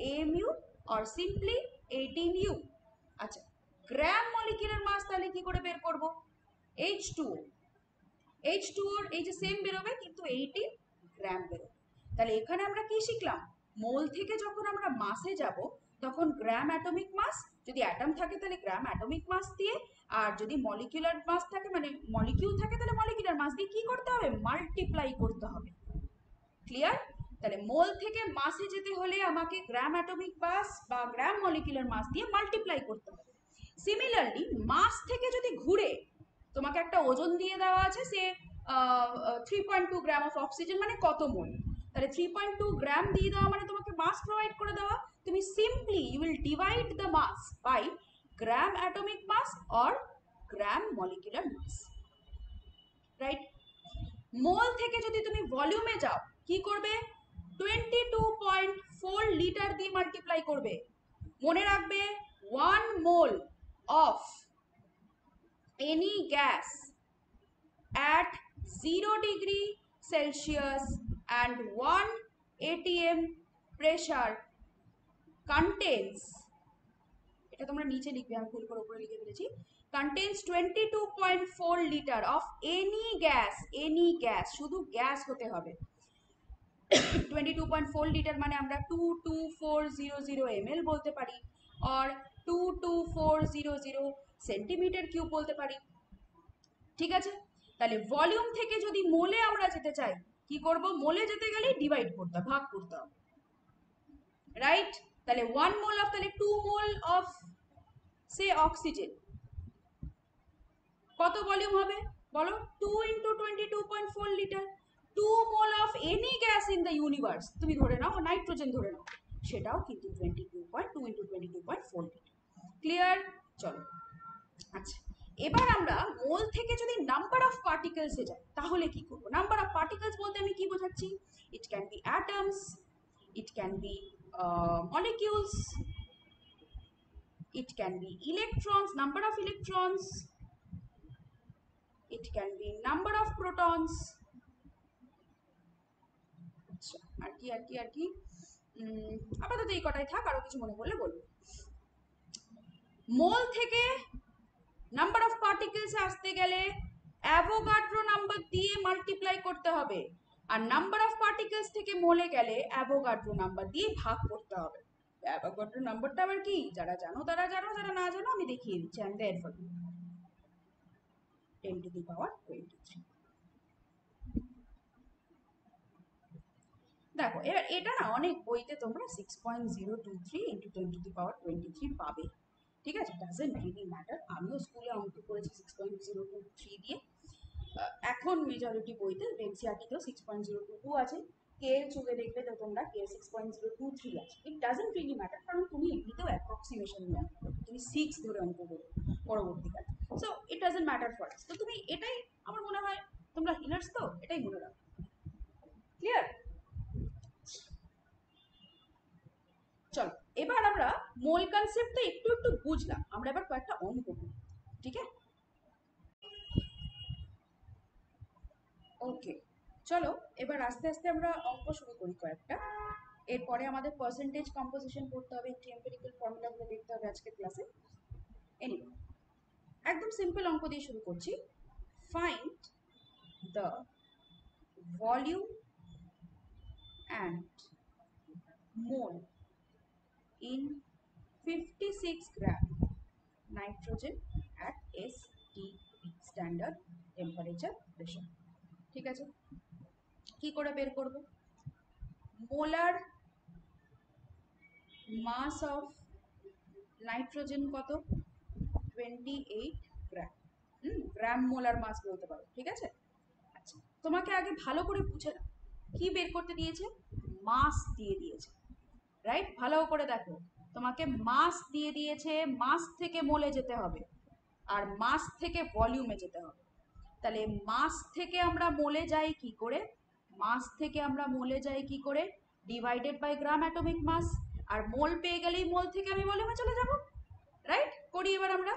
AMU or simply 18U। আচ্ছা, গ্রাম মলিকুলার মাস তাহলে কি করে বের করব? H2O, H2O এই যে সেম বেরোবে কিন্তু 18 গ্রাম বেরোবে। তাহলে এখানে আমরা কি শিখলাম? মোল থেকে যখন আমরা মাসে যাব তখন গ্রাম অ্যাটমিক মাস, যদি অ্যাটম থাকে তাহলে গ্রাম অ্যাটমিক মাস দিয়ে, আর যদি মলিকুলার মাস থাকে মানে মলিকিউল থাকে তাহলে মলিকুলার মাস দিয়ে কি করতে হবে? মাল্টিপ্লাই করতে হবে। ক্লিয়ার? তাহলে মোল থেকে মাসে যেতে হলে আমাকে গ্রাম অ্যাটমিক মাস বা গ্রাম মলিকুলার মাস দিয়ে মাল্টিপ্লাই করতে হবে। সিমিলারলি মাস থেকে যদি ঘুরে তোমাকে একটা ওজন দিয়ে দেওয়া আছে, সে 3.2 গ্রাম অফ অক্সিজেন মানে কত মোল। তাহলে 3.2 গ্রাম দিয়ে দেওয়া মানে তোমাকে মাস প্রোভাইড করে দেওয়া। তুমি simply you will divide the mass by gram atomic mass or gram molecular mass, right. Mole থেকে যদি তুমি ভলিউমে যাও কি করবে, 22.4 লিটার দিয়ে মাল্টিপ্লাই করবে। মনে রাখবে 1 mole of any gas at 0 degree Celsius and 1 atm pressure contains, এটা তোমরা নিচে লিখবে, আমি ভুল করে উপরে লিখে ফেলেছি, contains 22.4 litre of any gas, শুধু গ্যাস হতে হবে। 22.4 লিটার মানে আমরা 22400 ml বলতে পারি, or 22400 সেন্টিমিটার কিউব বলতে পারি, ঠিক আছে। তাহলে ভলিউম থেকে যদি মোলে আমরা যেতে চাই কি করব, মোলে যেতে গেলে ডিভাইড করতে হবে, ভাগ করতে হবে, রাইট। তাহলে 1 মোল অফ, তাহলে 2 মোল অফ সে অক্সিজেন কত ভলিউম হবে বলো, 2 into 22.4 litre. 2 mole of any gas in the universe, তুমি ধরে নাও নাইট্রোজেন ধরে নাও, সেটাও কিন্তু 22.2 ইন্টু 22.4 লিটার। ক্লিয়ার? চলো আচ্ছা, এবার আমরা মোল থেকে যদি নাম্বার অফ পার্টিকেলসে যাই তাহলে কি করব। নাম্বার অফ পার্টিকেলস বলতে আমি কি বোঝাচ্ছি, it can be atoms, it can be molecules, it can be electrons, number of electrons, it can be number of protons, আচ্ছা আর কি আর কি আর কি আপাতত এই কটাই থাক, আরো কিছু মনে পড়লে বলবো। মোল থেকে নাম্বার অফ পার্টিকেলস আসতে গেলে অ্যাভোগাড্রো নাম্বার দিয়ে মাল্টিপ্লাই করতে হবে, আর নাম্বার অফ পার্টিকেলস থেকে মোলে গেলে অ্যাভোগাড্রো নাম্বার দিয়ে ভাগ করতে হবে। অ্যাভোগাড্রো নাম্বারটা আবার কি, যারা জানো তারা জানো, যারা না জানো আমি দেখিয়ে দিচ্ছি। আমি there for 10 to the power 23। দেখো এবার এটা না অনেক বইতে তোমরা 6.023 ইন্টু 10 টু দি পাওয়ার 23 পাবে, ঠিক আছে, ডাজেন্ট রিয়েলি ম্যাটার। আমিও স্কুলে অঙ্ক করেছি 6.023 দিয়ে। এখন মেজরিটি বইতে এনসিআরটিতেও 6.022 আছে, কে চুকে দেখবে তো তোমরা কে 6.023 আছে। ইট ডাজেন্ট রিয়েলি ম্যাটার, কারণ তুমি এমনিতেও অ্যাপ্রক্সিমেশন নিয়ে অঙ্ক করবে, তুমি 6 ধরে অঙ্ক করবে পরবর্তীকালে, so it doesn't matter for us. তো তুমি এটাই, আমার মনে হয় তোমরা হিলার্স তো এটাই মনে রাখো। ক্লিয়ার? চলো এবার আমরা মোল কনসেপ্টটা একটু একটু বুঝলাম, আমরা এবার কয়েকটা অঙ্ক করব, ঠিক আছে। ওকে চলো এবার আস্তে আস্তে আমরা অঙ্ক শুরু করি কয়েকটা, এরপরে আমাদের পার্সেন্টেজ কম্পোজিশন করতে হবে, একটি এম্পিরিক্যাল ফর্মুলাগুলো দেখতে হবে আজকের ক্লাসে। এনিওয়ে একদম সিম্পল অঙ্ক দিয়ে শুরু করছি। Find the volume and mole in 56 gram nitrogen at STP standard temperature pressure, ঠিক আছে। কি করে বের করব, মোলার মাস অফ নাইট্রোজেন কত, 28 গ্রাম, গ্রাম মোলার মাস বলতে পারো, ঠিক আছে। আচ্ছা তোমাকে আগে ভালো করে বুঝে নাও কি বের করতে দিয়েছে, মাস দিয়ে দিয়েছে, রাইট। ভালো করে দেখো, তোমাকে মাস দিয়ে দিয়েছে, মাস থেকে মোলে যেতে হবে আর মাস থেকে ভলিউমে যেতে হবে। তাহলে মাস থেকে আমরা মোলে যাই কি করে, মাস থেকে আমরা মোলে যাই কি করে, divided by gram atomic mass, আর মোল পেয়ে গেলেই মোল থেকে আমি ভলিউমে চলে যাব, রাইট। করি এবার আমরা,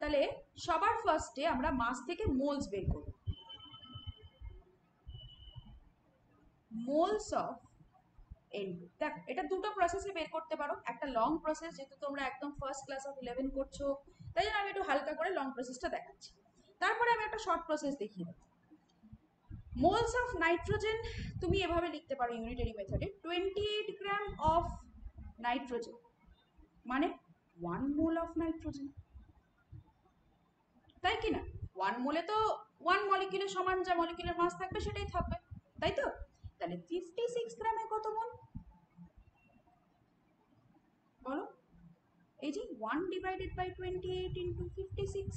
তাহলে সবার ফার্স্টে আমরা মাস থেকে মোলস বের করব। মোলস অফ N2, দেখো এটা দুটো প্রসেসে বের করতে পারো, একটা লং প্রসেস, যেহেতু তোমরা একদম ফার্স্ট ক্লাস অফ 11 করছো তাই জন্য আমি একটু হালকা করে লং প্রসেসটা দেখাচ্ছি, তারপরে আমি একটা শর্ট প্রসেস দেখিয়ে দেবো। মোলস অফ নাইট্রোজেন তুমি এভাবে লিখতে পারো ইউনিটারি মেথডে, 28 গ্রাম অফ নাইট্রোজেন মানে 1 মোল অফ নাইট্রোজেন, তাই কি না। 1 মোলে তো 1 মলিকিউলের সমান যা মলিকিউলের মাস থাকবে সেটাই থাকবে, তাই তো। তাহলে 56 গ্রামে কত মোল বলো, এই যে 1 divided by 28 into 56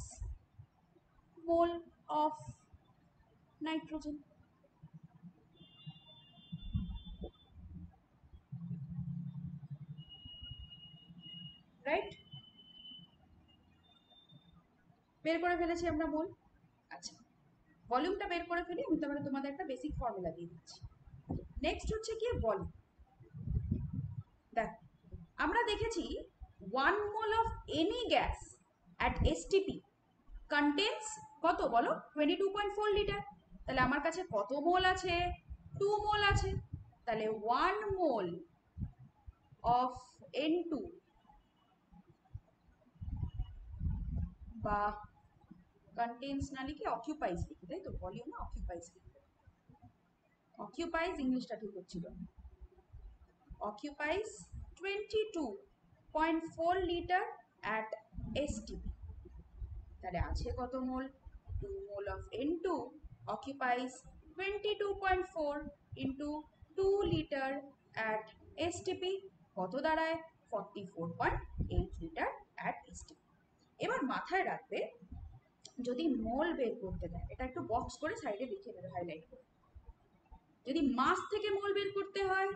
mole of nitrogen. Right, বের করে ফেলেছি আমরা মোল। আচ্ছা, ভলিউমটা বের করে ফেলি, আমি তারপরে তোমাদের একটা বেসিক ফর্মুলা দিয়ে দিচ্ছি। নেক্সট হচ্ছে কি ভলিউম। দেখ, আমরা দেখেছি 1 mole of any gas at STP contains কত বলো, 22.4 লিটার। তাহলে আমার কাছে কত মোল আছে, 2 মোল আছে। তাহলে 1 mole of N2 বা contains না লিখে occupies লিখি, তাই তো, ভলিউমে occupies লিখি। occupies ইংলিশটা ঠিক হচ্ছিল, occupies 22.4 liter at STP। তাহলে আছে কত মোল, 2 মোল of N2 occupies 22.4 into 2 liter at STP, কত দাঁড়ায়, 44.8 লিটার at STP। এবার মাথায় রাখবে, যদি মোল বের করতে দেয়, এটা একটু বক্স করে সাইডে লিখে নেবে হাইলাইট করে। যদি মাস থেকে মোল বের করতে হয়,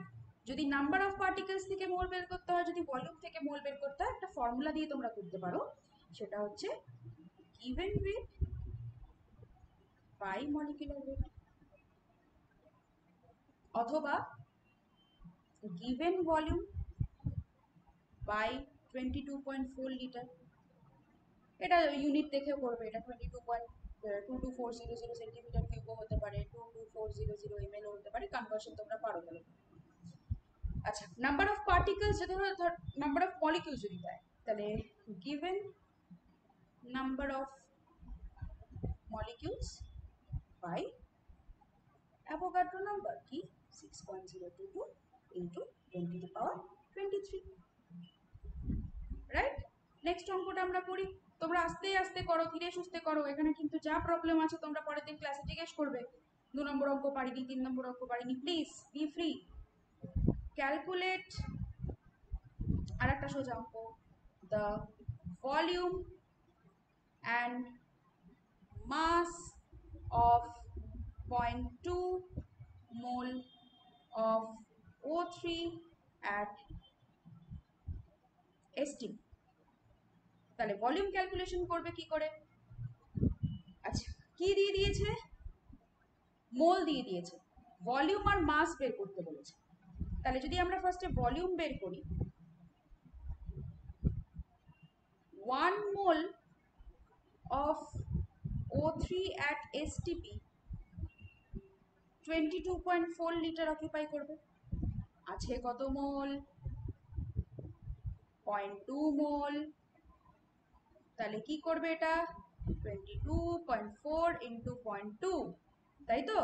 যদি নাম্বার অফ পার্টিকেলস থেকে মোল বের করতে হয়, যদি ভলিউম থেকে মোল বের করতে হয়, একটা ফর্মুলা দিয়ে তোমরা করতে পারো। সেটা হচ্ছে given weight by molecular weight, অথবা given volume by 22.4 লিটার। এটা ইউনিট দেখে করবে, এটা 22.22400 সেন্টিমিটার কিউবও হতে পারে, 22400 ml হতে পারে, কনভার্সন তোমরা পারো তাহলে। আচ্ছা, নাম্বার অফ পার্টিকেলস যদি ধর নাম্বার অফ মলিকিউলস যদি দেয়, তাহলে given number of molecules by Avogadro number কি 6.022 into 10 to the power 23। Right, next অঙ্কটা আমরা করি। তোমরা আস্তে আস্তে করো, ধীরে সুস্থে করো, এখানে কিন্তু যা প্রবলেম আছে তোমরা পরের দিন ক্লাসে জিজ্ঞেস করবে। 2 নম্বর অঙ্ক পারিনি, 3 নম্বর অঙ্ক পারিনি, প্লিজ বি ফ্রি। ক্যালকুলেট, আর একটা সোজা অঙ্ক, the volume and mass of 0.2 mole of O3 at STP। তাহলে ভলিউম ক্যালকুলেশন করবে কি করে, আচ্ছা কি দিয়ে দিয়েছে, মোল দিয়ে দিয়েছে, ভলিউম আর মাস বের করতে বলেছে। তাহলে যদি আমরা ফার্স্টে ভলিউম বের করি, 1 mole of O3 at STP 22.4 litre occupy করবে। আছে কত মোল, 0.2 মোল। তাহলে কি করবে এটা, 22.4 ইন্টু 0.2, তাই তো।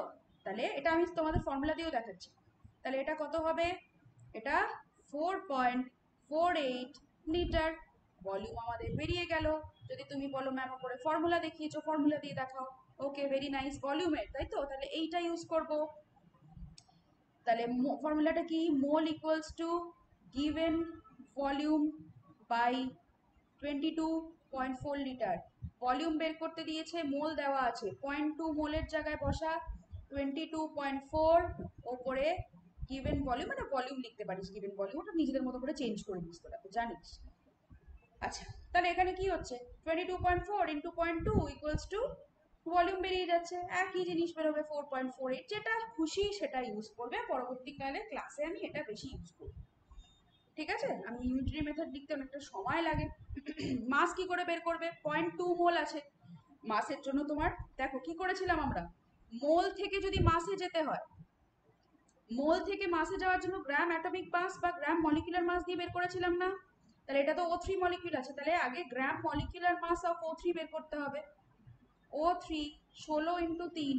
তাহলে এটা আমি তোমাদের ফর্মুলা দিয়েও দেখাচ্ছি। তাহলে এটা কত হবে, এটা 4.48 লিটার। ভলিউম আমাদের বেরিয়ে গেল। যদি তুমি বলো ম্যাম করে ফর্মুলা দেখিয়েছো, ফর্মুলা দিয়ে দেখাও। ওকে, ভেরি নাইস, ভলিউমের, তাই তো, তাহলে এইটা ইউজ করব। তাহলে ফর্মুলাটা কি, mole equals to given volume by 22.4 litre. Volume বের করতে দিয়েছে, মোল দেওয়া আছে, 0.2 মোলের জায়গায় বসা 22.4, ওপরে গিভেন ভলিউম, মানে ভলিউম লিখতে পারিস, গিভেন ভলিউম ওটা নিজেদের মতো করে চেঞ্জ করে দিস, তোরা তো জানিস। আচ্ছা, তাহলে এখানে কি হচ্ছে, 22.4 ইন্টু 0.2 ইকুয়ালস টু ভলিউম বেরিয়ে যাচ্ছে, একই জিনিস বেরোবে 4.48। যেটা খুশি সেটা ইউজ করবে, পরবর্তীকালে ক্লাসে আমি এটা বেশি ইউজ করব। ঠিক আছে, আমি ইউনিটারি মেথড লিখতে অনেকটা সময় লাগে। মাস কি করে বের করবে, 0.2 মোল আছে, মাসের জন্য তোমার দেখো কি করেছিলাম আমরা, মোল থেকে যদি মাসে যেতে হয়, মোল থেকে মাসে যাওয়ার জন্য গ্রাম অ্যাটমিক মাস বা গ্রাম মলিকুলার মাস দিয়ে বের করেছিলাম না। তাহলে এটা তো O3 মলিকিউল আছে, তাহলে আগে গ্রাম মলিকুলার মাস অফ O3 বের করতে হবে। O3 16 ইন্টু 3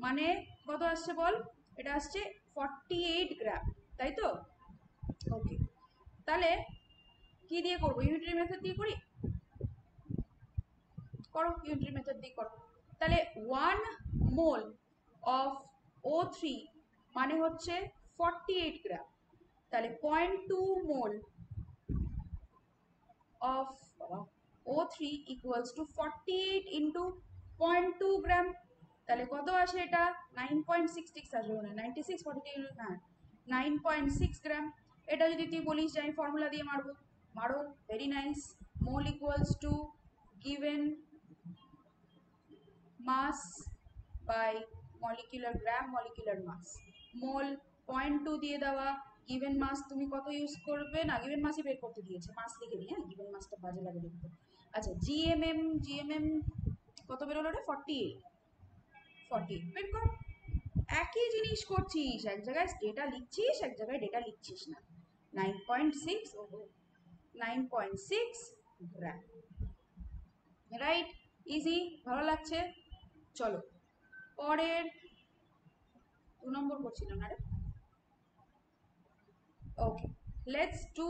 মানে কত আসছে বল, এটা আসছে 48 গ্রাম, তাই তো। ওকে, তাহলে কি দিয়ে করবো, ইউনিটারি মেথড দিয়ে করি, করো ইউনিটারি মেথড দিয়ে করো। তাহলে 1 মোল অফ O3 মানে হচ্ছে 48 গ্রাম। তাহলে 0.2 মোল of O3 equals to 48 into 0.2 গ্রাম। তাহলে কত আসে এটা? 9.66 আসবে, মানে 96 43, হ্যাঁ 9.6 গ্রাম। এটা যদি তুই বলিস যে আমি ফর্মুলা দিয়ে মারবো, মারো, very nice. Mole equals to given mass by molecular gram molecular mass. Mole 0.2 দিয়ে দেওয়া, গিভেন মাস তুমি কত ইউজ করবে না, গিভেন মাসই বের করতে দিয়েছে, মাস লিখে দিই, হ্যাঁ গিভেন মাসটা বাজে লাগে লিখতে। আচ্ছা জিএমএম কত বেরোলো রে? 48, 48 বের কর। একই জিনিস করছিস, এক জায়গায় ডেটা লিখছিস, এক জায়গায় ডেটা লিখছিস না। 9.6, ওহো 9.6 গ্রাম, রাইট, ইজি, ভালো লাগছে। চলো পরের 2 নম্বর করছিলাম না রে। ওকে, লেটস ডু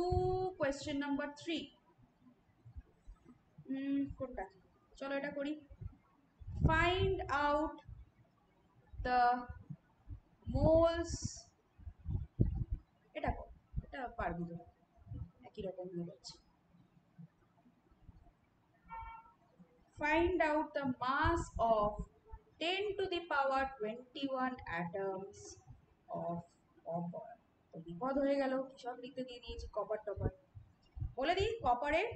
কোয়েশ্চেন নাম্বার 3। কোনটা? চলো এটা করি। ফাইন্ড আউট দ্য মোলস, এটা কর, এটা পারবি তো, একই রকম হয়ে যাচ্ছে। Find out the mass of 10 to the power 21 atoms of copper. তো বিপদ হয়ে গেল, সব লিখতে দিয়ে দিয়েছি কপার টপার। বলে দিই কপারের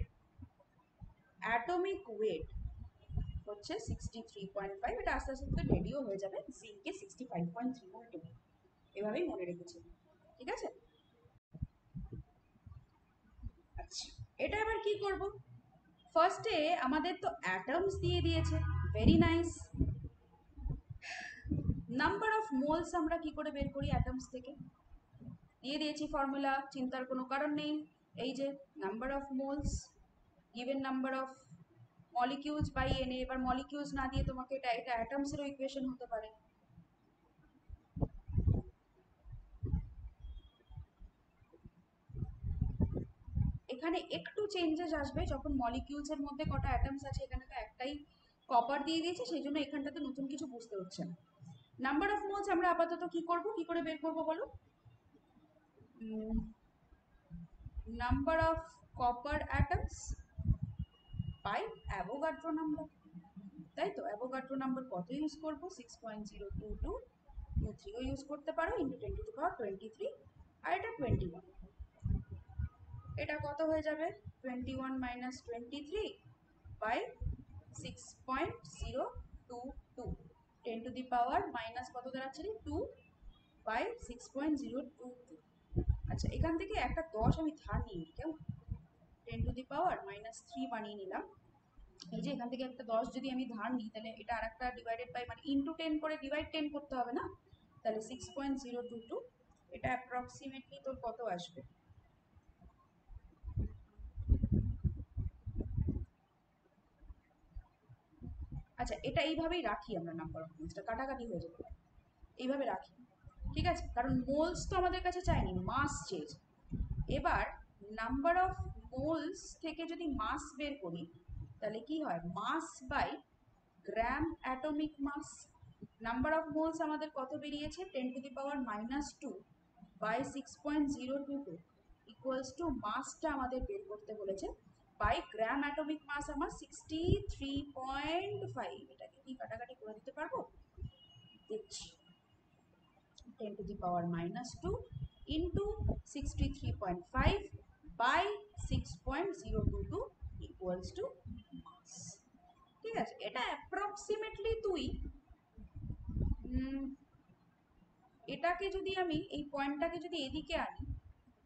অ্যাটমিক ওয়েট হচ্ছে 63.5, এটা আস্তে আস্তে রেডিও হয়ে যাবে, জিঙ্কে 65.3 ভোল্ট, এভাবেই মনে রেখেছি, ঠিক আছে। আচ্ছা এটা এবার কি করব? ফার্স্টে আমাদের তো অ্যাটমস দিয়ে দিয়েছে, very nice. Number of moles আমরা কি করে বের করি অ্যাটমস থেকে? দিয়ে দিয়েছি ফর্মুলা, চিন্তার কোনো কারণ নেই। এই যে number of moles given number of molecules by NA. এবার মলিকিউলস না দিয়ে তোমাকে এটা এটা অ্যাটমসেরও ইকুয়েশন হতে পারে। এখানে একটু চেঞ্জেস আসবে যখন মলিকিউলস এর মধ্যে কটা অ্যাটমস আছে, এখানে তো একটাই কপার দিয়ে দিয়েছে, সেই জন্য এখানটাতে নতুন কিছু বুঝতে হচ্ছে না। নাম্বার অফ মোলস আমরা আপাতত কি করব, কি করে বের করব বলো? Number of copper atoms by Avogadro number, তাই তো। অ্যাভোগাড্রো নাম্বার কত ইউজ করব? 6.02223ও ইউজ করতে পারো, ইন্টু 10⁻23, আর এটা 21। এটা কত হয়ে যাবে? 21 মাইনাস 23 বাই 6.022, 10⁻, মাইনাস কত দাঁড়াচ্ছে? 2 বাই 6.022। আচ্ছা এখান থেকে একটা 10 আমি ধার নিয়ে নিই, কেমন? 10⁻³ বানিয়ে নিলাম। এই যে এখান থেকে একটা 10 যদি আমি ধার নিই, তাহলে এটা আর একটা ডিভাইডেড বাই, মানে ইন্টু 10 করে ডিভাইড 10 করতে হবে না? তাহলে 6.022, এটা অ্যাপ্রক্সিমেটলি তোর কত আসবে? আচ্ছা এটা এইভাবেই রাখি আমরা, নাম্বার অফ মোলসটা কাটাকাটি হয়ে যেতে পারে, এইভাবে রাখি, ঠিক আছে, কারণ মোলস তো আমাদের কাছে চাইনি, মাস চেয়েছে। এবার নাম্বার অফ মোলস থেকে যদি মাস বের করি, তাহলে কি হয়? Mass by gram atomic mass. Number of moles আমাদের কত বেরিয়েছে? 10⁻⁻² বাই 6.022 ইকুয়ালস টু মাসটা আমাদের বের করতে বলেছে বাই গ্রাম অ্যাটমিক মাস আমার 63.5। এটাকে কি কাটাকাটি করে দিতে পারবো? দেখছি। 10⁻² ইন্টু 63.5 বাই 6.022 ইকুয়ালস টু মাস, ঠিক আছে। এটা অ্যাপ্রক্সিমেটলি তুই এটাকে যদি আমি এই পয়েন্টটাকে যদি এদিকে আনি,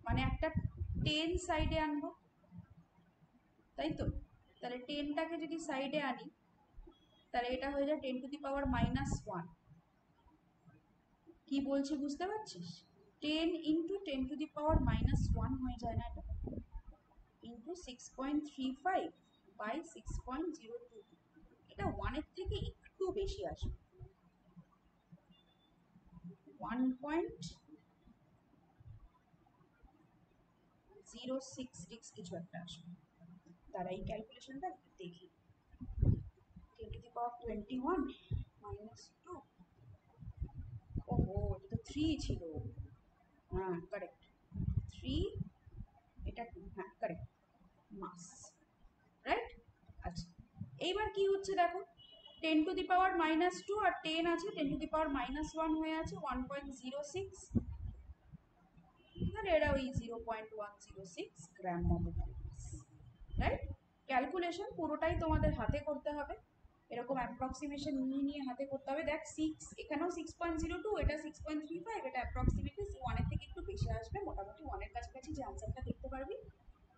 মানে একটা 10 সাইডে আনবো, তাই তো। তাহলে 10টাকে যদি সাইডে আনি, তাহলে এটা হয়ে যায় 10⁻⁻1। কি বলছি বুঝতে পারছিস? 10 ইন্টু 10⁻⁻1 হয়ে যায় না এটা, ইন্টু 6.35 বাই 6.022, এটা 1-এর থেকে একটু বেশি আসবে, 1.06 কিছু একটা আসবে। তারা এই ক্যালকুলেশনটা দেখি। 10⁻21 মাইনাস 2, ওহো এটা তো 3 ছিল, হ্যাঁ কারেক্ট 3, এটা 2, হ্যাঁ কারেক্ট, মাস, রাইট। আচ্ছা এইবার কি হচ্ছে দেখো, 10⁻², আর 10 আছে 10⁻1 হয়ে আছে 1.06, তাহলে এটা ওই 0.106 গ্রাম মতো, রাইট? ক্যালকুলেশন পুরোটাই তোমাদের হাতে করতে হবে, এরকম অ্যাপ্রক্সিমেশন নিয়ে হাতে করতে হবে। দেখ 6, এখানেও 6.02, এটা 6.35, এটা অ্যাপ্রক্সিমেটলি 1-এর থেকে একটু বেশি আসবে, মোটামুটি 1-এর কাছাকাছি যে আনসারটা দেখতে পারবি।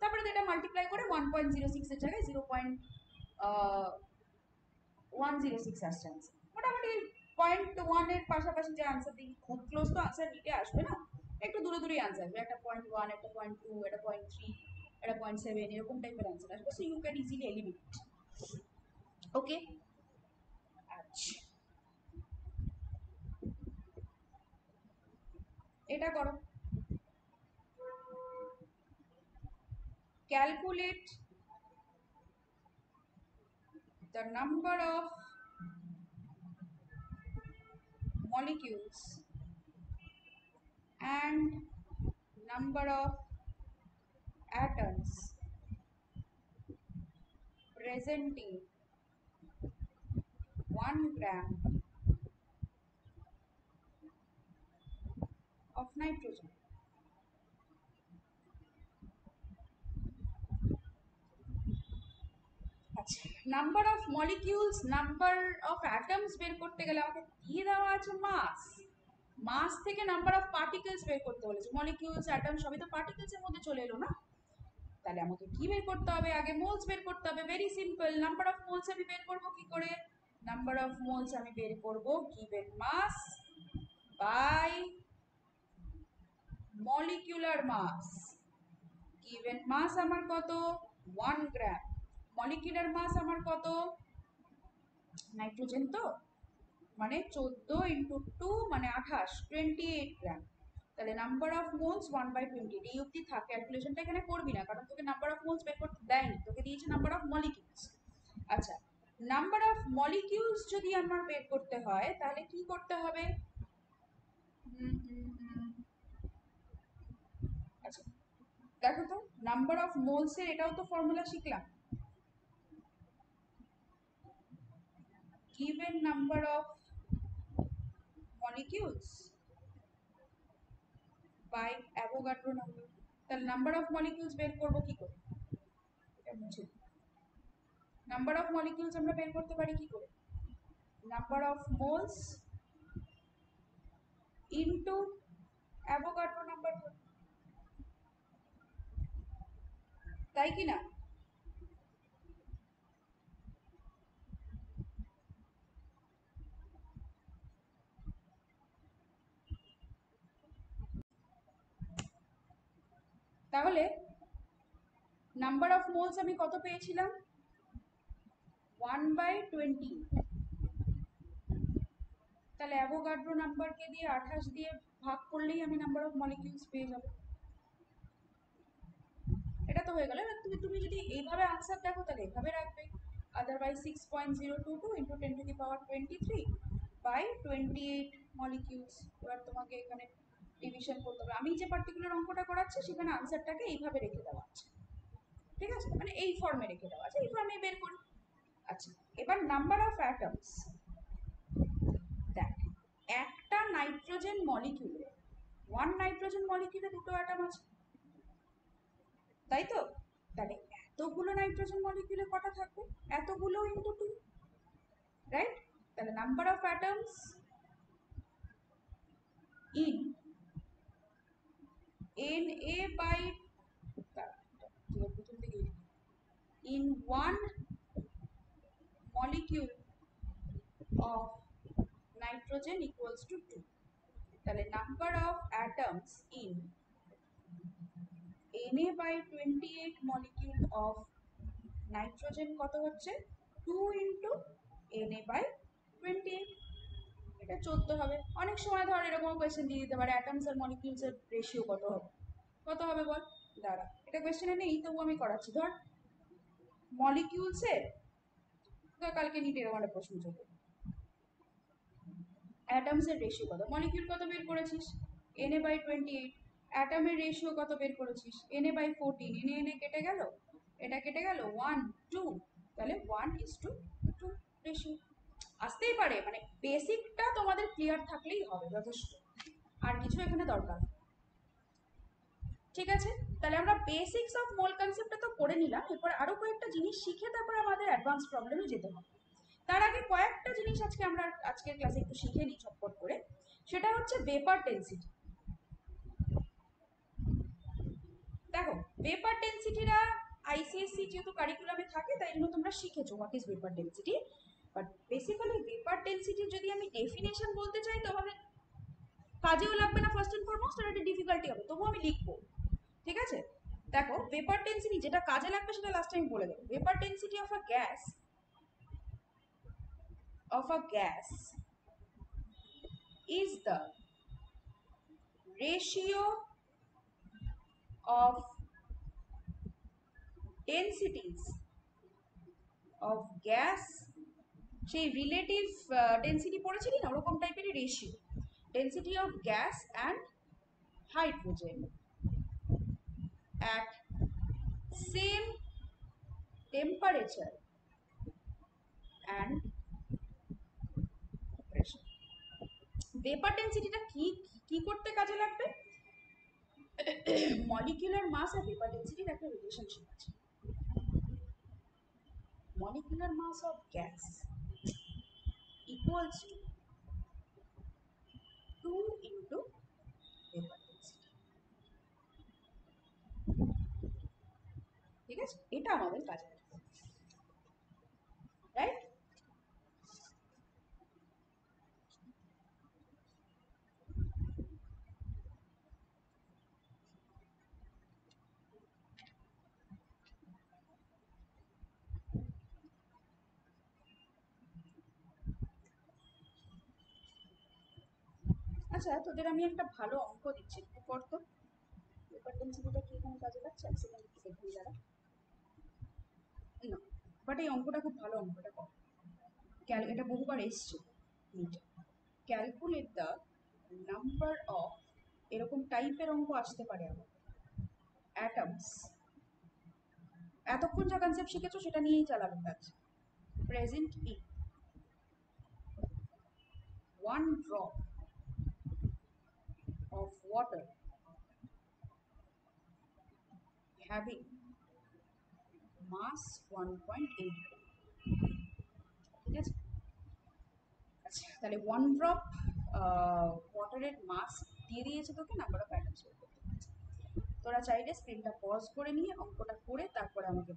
তারপরে এটা মাল্টিপ্লাই করে 1.06 এর জায়গায় 0.106 আসছে আনসার। মোটামুটি 0.1 এর পাশাপাশি যে আনসার দিই, খুব ক্লোজ তো আনসার নিতে আসবে না, একটু দূরে দূরেই আনসার আসবে, একটা 0.1, একটা 0.2, একটা 0.3, একটা 0.7, এরকম টাইপের আনসার আসবে। So you can easily eliminate. Okay, আচ্ছা এটা করো, calculate the number of molecules and number of atoms presenting 1 gram of nitrogen. আচ্ছা, number of molecules, number of atoms বের করতে গেলে আমাকে দিয়ে দেওয়া আছে মাস, মাস থেকে নাম্বার অফ পার্টিকেলস বের করতে বলেছে। মলিকিউলস অ্যাটম সবই তো পার্টিকেলস এর মধ্যে চলে এলো না, তাহলে আমাকে কি বের করতে হবে? আগে মোলস বের করতে হবে। Very simple, number of moles আমি বের করব কি করে? নাম্বার অফ মোলস আমি বের করব given mass by molecular mass. Given mass আমার কত? 1 গ্রাম। মলিকিউলার মাস আমার কত? নাইট্রোজেন তো, মানে 14 ইন্টু 2 মানে 28, 28 গ্রাম। তাহলে নাম্বার অফ মোলস 1/20। এই অবধি থাক, ক্যালকুলেশনটা এখানে করবি না, কারণ তোকে নাম্বার অফ মোলস বের করতে দেয়নি, তোকে দিয়েছে নাম্বার অফ মলিকিউলস। আচ্ছা, নাম্বার অফ মলিকিউলস যদি আমার বের করতে হয় তাহলে কি করতে হবে? আচ্ছা দেখো তো, নাম্বার অফ মোলস এর এটাও তো ফর্মুলা শিখলাম, given number of molecules by Avogadro number। তাহলে নাম্বার অফ মলিকিউলস বের করবো কি করে? এটা মুছে দিই। নাম্বার অফ মলিকিউলস আমরা বের করতে পারি কি করে? Number of moles into Avogadro number, তাই কি না? তাহলে নাম্বার অফ মোলস আমি কত পেয়েছিলাম? 1/20। তাহলে অ্যাভোগাড্রো নাম্বারকে দিয়ে 28 দিয়ে ভাগ করলেই আমি নাম্বার অফ মলিকিউলস পেয়ে যাব। এটা তো হয়ে গেল। এবার তুমি তুমি যদি এইভাবে আনসার দেখো তাহলে এভাবে রাখবে, আদারওয়াইজ 6.022 ইন্টু 10⁻23 বাই 28 মলিকিউলস। এবার তোমাকে এখানে ডিভিশন করতে হবে। আমি যে পার্টিকুলার অঙ্কটা করাচ্ছি সেখানে আনসারটাকে এইভাবে রেখে দেওয়া আছে, ঠিক আছে, মানে এই ফর্মে রেখে দেওয়া আছে, এই ফর্মে বের করি। আচ্ছা, এবার নাম্বার অফ অ্যাটমস। দেখ, একটা নাইট্রোজেন মলিকিউলে, ওয়ান নাইট্রোজেন মলিকিউলে দুটো অ্যাটম আছে, তাই তো? তাহলে এতগুলো নাইট্রোজেন মলিকিউলে কটা থাকবে? এতগুলো ইন্টু 2, রাইট? তাহলে number of atoms in Na by, প্রথম থেকে in one molecule of nitrogen equals to 2। তাহলে number of atoms in Na by 28 molecule of nitrogen কত হচ্ছে? 2 ইন্টু Na by 28, এটা 14 হবে। অনেক সময় ধর এরকম কোয়েশ্চেন দিয়ে দিতে পারে অ্যাটমস আর মলিকিউলস এর রেশিও কত হবে, কত হবে বল? দাঁড়া, এটা কোয়েশ্চেনে নেই, তবু আমি করাচ্ছি। ধর মলিকিউলস এর, কালকে নিটে এরকম একটা প্রশ্ন চলবে, অ্যাটমস এর রেশিও কত, মলিকিউল কত বের করেছিস? Na/28। অ্যাটমের রেশিও কত বের করেছিস? Na/14। এনে কেটে গেল, এটা কেটে গেল, 1 2, তাহলে 1:2 রেশিও। আসতেই পারে, মানে বেসিকটা তোমাদের ক্লিয়ার থাকলেই হবে, যথেষ্ট, আর কিছু এখানে দরকার নেই। ঠিক আছে, তাহলে আমরা বেসিক্স অফ মোল কনসেপ্টটা তো করে নিলাম, এরপর আরো কয়েকটা জিনিস শিখে তারপর আমাদের অ্যাডভান্স প্রবলেমে যেতে হবে। তার আগে কয়েকটা জিনিস আজকে আমরা আজকের ক্লাসে একটু শিখে নিই চটপট করে। সেটা হচ্ছে ভেপার ডেনসিটি। দেখো, ভেপার ডেনসিটিরা আইসিএসসি যেহেতু কারিকুলামে থাকে তাই জন্য তোমরা শিখেছো what is vapour density, but basically vapour ডেনসিটির যদি আমি ডেফিনেশন বলতে চাই তোমাদের কাজেও লাগবে না, ফার্স্ট এন্ড ফরমোস্ট, আর একটা ডিফিকাল্টি হবে, তবুও আমি লিখবো। ঠিক আছে, দেখো ভেপার ডেনসিটি যেটা কাজে লাগবে সেটা লাস্ট টাইম বলে দেবো। Vapour density of a gas is the ratio of densities of gas, সেই রিলেটিভ ডেন্সিটি পড়েছিলি না, ওরকম টাইপেরই ratio, density of gas and hydrogen at same temperature and pressure. ভেপার ডেন্সিটিটা কি কি করতে কাজে লাগবে? মলিকিউলার মাস আর ভেপার ডেন্সিটির একটা রিলেশনশিপ আছে। Molecular mass of gas equals to 2 into vapor density। ঠিক আছে, এটা আমাদের কাজে লাগবে, রাইট? আচ্ছা, তোদের আমি একটা ভালো অঙ্ক দিচ্ছি, একটু কর তো। ভেপার ডেন্সিটিটা কি এখানে কাজে লাগছে? এক সেকেন্ড একটু দেখুন যারা। না, বাট এই অঙ্কটা খুব ভালো অঙ্ক, এটা কর। এটা বহুবার এসছে নিচে। ক্যালকুলেট দ্য নাম্বার অফ, এরকম টাইপের অঙ্ক আসতে পারে আমার, অ্যাটমস, এতক্ষণ যা কনসেপ্ট শিখেছো সেটা নিয়েই চালাবে কাজ। Present in 1 drop of water having mass 1.8 gram। ঠিক আছে, আচ্ছা তাহলে 1 ড্রপ ওয়াটারের মাস দিয়ে দিয়েছে তোকে, নাম্বার অফ অ্যাটমস বের করতে বলেছে। তোরা চাইলে স্ক্রিনটা পজ করে নিয়ে অঙ্কটা করে তারপরে আমাকে,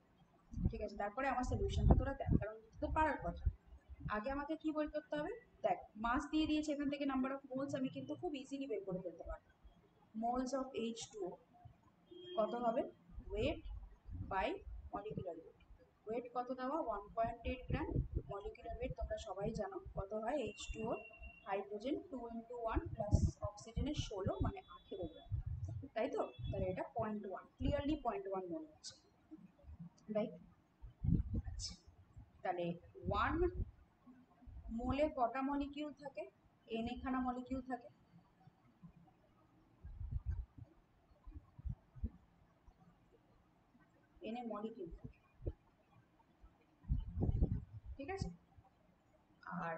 ঠিক আছে, তারপরে আমার সলিউশনটা তোরা দেখ, কারণ তো পারার কথা। আগে আমাকে কি বের করতে হবে? দেখ, মাস দিয়ে দিয়েছে, এখান থেকে নাম্বার অফ মোলস আমি কিন্তু খুব ইজিলি বের করে ফেলতে পারবো। মোলস অফ H2O কত হবে? Weight by molecular weight. Weight কত দেওয়া? 1.8 গ্রাম। মলিকুলার ওয়েট তোমরা সবাই জানো কত হয়, H2O, হাইড্রোজেন 2 into 1 প্লাস অক্সিজেনের 16 মানে 18 গ্রাম, তাই তো? তাহলে এটা 0.1, ক্লিয়ারলি 0.1 মনে হচ্ছে, রাইট? আচ্ছা, তাহলে 1 মোলে কটা মলিকিউল থাকে? এন খানা মলিকিউল থাকে। এনে মলিকিউল থাকে, ঠিক আছে? আর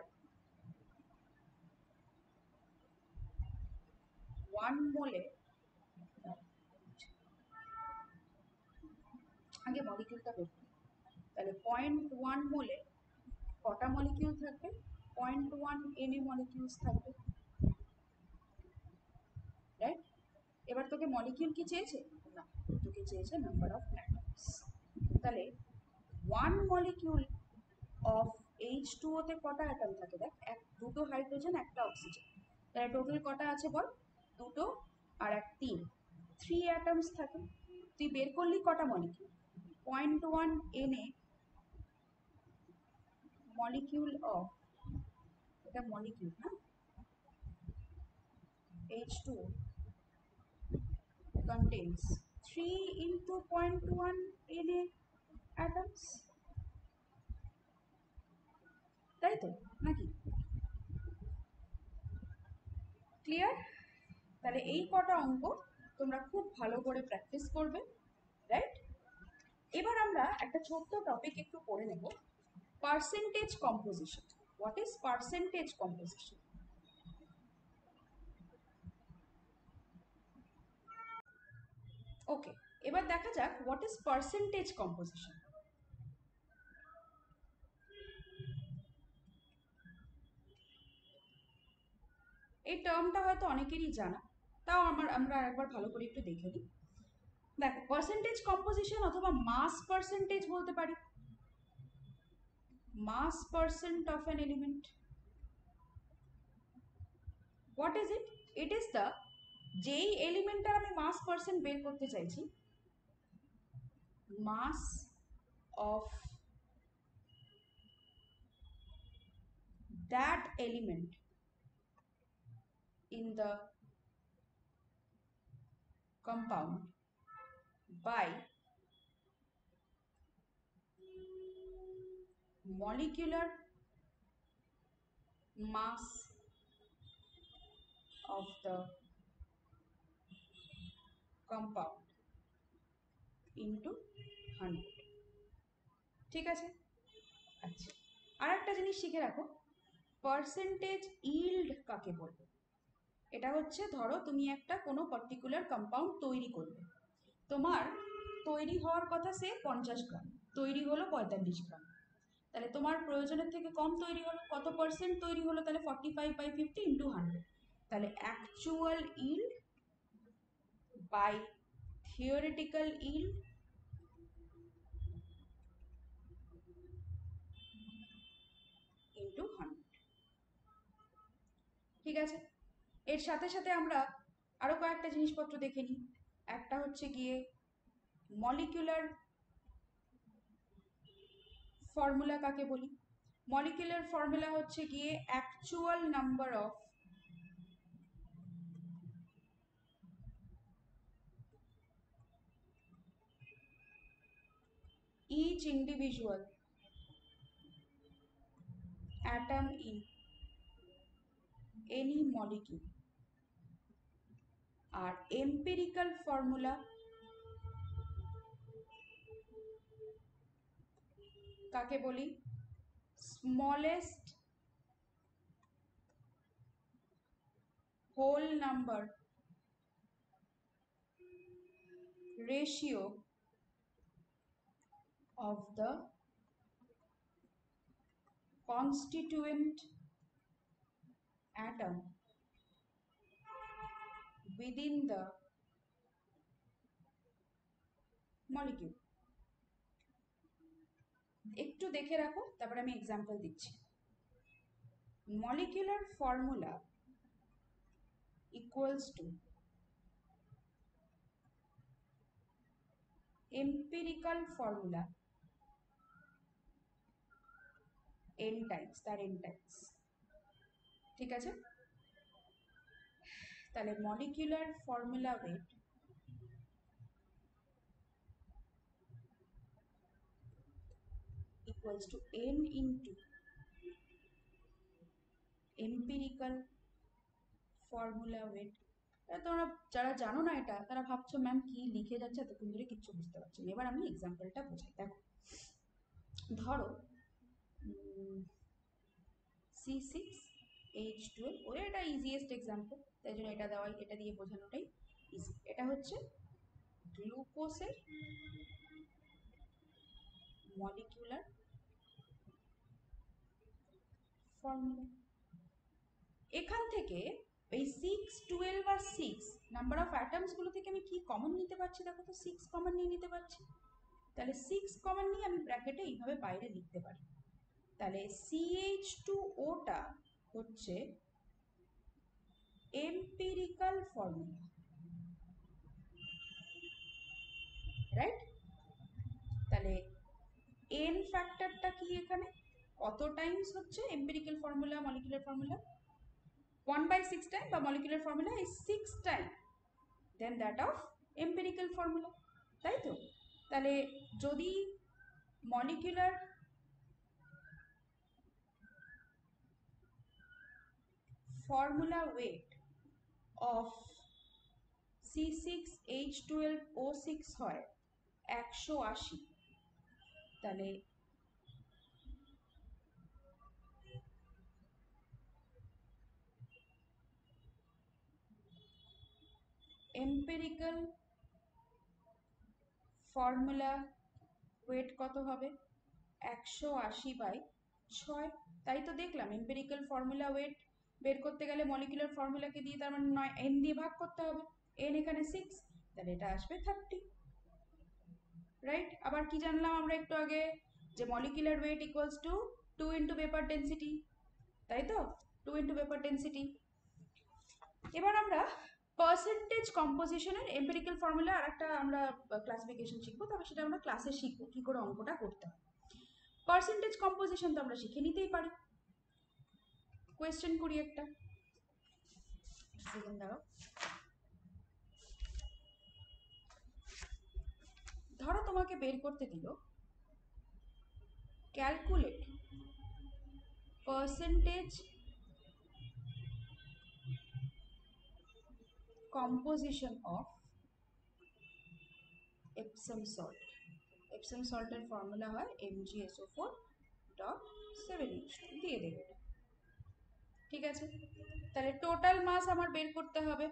1 মোলে, আগে মলিকিউলটা বের করি। তাহলে 0.1 মোলে কটা মলিকিউল থাকবে? 0.1 এনএ মলিকিউলস থাকবে, রাইট? এবার তোকে মলিকিউল কি চেয়েছে? না, তোকে চেয়েছে নাম্বার অফ অ্যাটমস। তাহলে 1 মলিকিউল অফ H2O তে কটা অ্যাটম থাকে? দেখ, দুটো হাইড্রোজেন একটা অক্সিজেন, তাহলে টোটাল কটা আছে বল? দুটো আর এক 3, 3 অ্যাটমস থাকে। তুই বের করলি কটা মলিকিউল? 0.1 এনএ মলিকিউল অফ, এটা মলিকিউল না, H2O contains 3 into 0.1 Na atoms, তাই তো নাকি? ক্লিয়ার? তাহলে এই কটা অঙ্ক তোমরা খুব ভালো করে প্র্যাকটিস করবে, রাইট? এবার আমরা একটা ছোট্ট টপিক একটু পড়ে নেব, percentage composition. What is percentage composition? Okay, এবার দেখা যাক হোয়াট ইজ পার্সেন্টেজ কম্পোজিশন। এই টার্মটা হয়তো অনেকেরই জানা, তাও আমরা একবার ভালো করে একটু দেখে নিই। দেখো, পার্সেন্টেজ কম্পোজিশন অথবা মাস পার্সেন্টেজ বলতে পারি, mass percent of an element. What is it? It is the, যেই এলিমেন্টটার আমি মাস পার্সেন্ট বের করতে চাইছি, mass of that element in the compound by molecular mass of the compound into 100। ঠিক আছে? আচ্ছা, আর একটা জিনিস শিখে রাখো, পার্সেন্টেজ ইল্ড কাকে বলবো? এটা হচ্ছে, ধরো তুমি একটা কোনো পার্টিকুলার কম্পাউন্ড তৈরি করবে, তোমার তৈরি হওয়ার কথা সে 50 গ্রাম, তৈরি হলো 45 গ্রাম, তাহলে তোমার প্রয়োজনের থেকে কম তৈরি হলো, কত পার্সেন্ট তৈরি হলো? তাহলে 45/50 ইন্টু 100, তাহলে actual yield by theoretical yield into 100। ঠিক আছে, এর সাথে সাথে আমরা আরো কয়েকটা জিনিসপত্র দেখে নিই। একটা হচ্ছে গিয়ে মলিকুলার ফর্মুলা কাকে বলি? মলিকুলার ফর্মুলা হচ্ছে গিয়ে actual number of each individual atom in any molecule। আর এম্পিরিক্যাল ফর্মুলা কাকে বলি? Smallest whole number ratio of the constituent atom within the molecule। একটু দেখে রাখো, তারপরে আমি এক্সাম্পল দিচ্ছি। Molecular formula equals to empirical formula n times, তার n times। ঠিক আছে, তাহলে molecular formula weight equals to n into empirical formula weight। তোমরা যারা জানো না এটা, তারা ভাবছো ম্যাম কি লিখে যাচ্ছে, এতক্ষণ ধরে কিচ্ছু বুঝতে পারছি না। এবার আমি এক্সাম্পলটা বোঝাই। দেখো, ধরো C6H12, ওই এটা ইজিয়েস্ট এক্সাম্পল, তাই জন্য এটা দেওয়াই, এটা দিয়ে বোঝানোটাই ইজি। এটা হচ্ছে গ্লুকোজের মলিকুলার ফর্মুলা। এখান থেকে এই 6, 12 আর 6 নাম্বার অফ অ্যাটমস গুলো থেকে আমি কি কমন নিতে পারছি? দেখো তো, 6 কমন নিয়ে নিতে পারছি। তাহলে 6 কমন নিয়ে আমি ব্র্যাকেটে এইভাবে বাইরে লিখতে পারি। তাহলে CH2O-টা হচ্ছে এম্পিরিক্যাল ফর্মুলা, রাইট? তাহলে এন ফ্যাক্টরটা কি এখানে, কত টাইমস হচ্ছে empirical formula molecular formula? 1/6 time, বা molecular formula is 6 time then that of empirical formula, তাই তো? তাহলে যদি molecular formula weight of C6H12O6 হয় 180, তাহলে এম্পেরিক্যাল ফর্মুলা ওয়েট কত হবে 180/6, তাই তো দেখলাম এম্পেরিক্যাল ফর্মুলা ওয়েট বের করতে গেলে মলিকুলার ফর্মুলাকে দিয়ে তার মানে 9 n দিয়ে ভাগ করতে হবে, n এখানে 6, তাহলে এটা আসবে 30, রাইট। আবার কি জানলাম আমরা একটু আগে, যে molecular weight equals to 2 into paper density, তাই তো 2 ইন্টু পেপার ডেন্সিটি। এবার আমরা পার্সেন্টেজ কম্পোজিশনের এম্পেরিক্যাল ফর্মুলা আর একটা আমরা ক্লাসিফিকেশন শিখবো, তবে সেটা আমরা ক্লাসে শিখবো কি করে অঙ্কটা করতে হয়। পার্সেন্টেজ কম্পোজিশন তো আমরা শিখে নিতেই পারি। কোয়েশ্চেন করি একটা, সেকেন্ড দাঁড়াও। ধরো তোমাকে বের করতে দিল calculate percentage composition of Epsom salt. Epsom সল্টের ফর্মুলা হয় MgSO4.7H2, দিয়ে দেবে, ঠিক আছে। তাহলে টোটাল মাস আমার বের করতে হবে।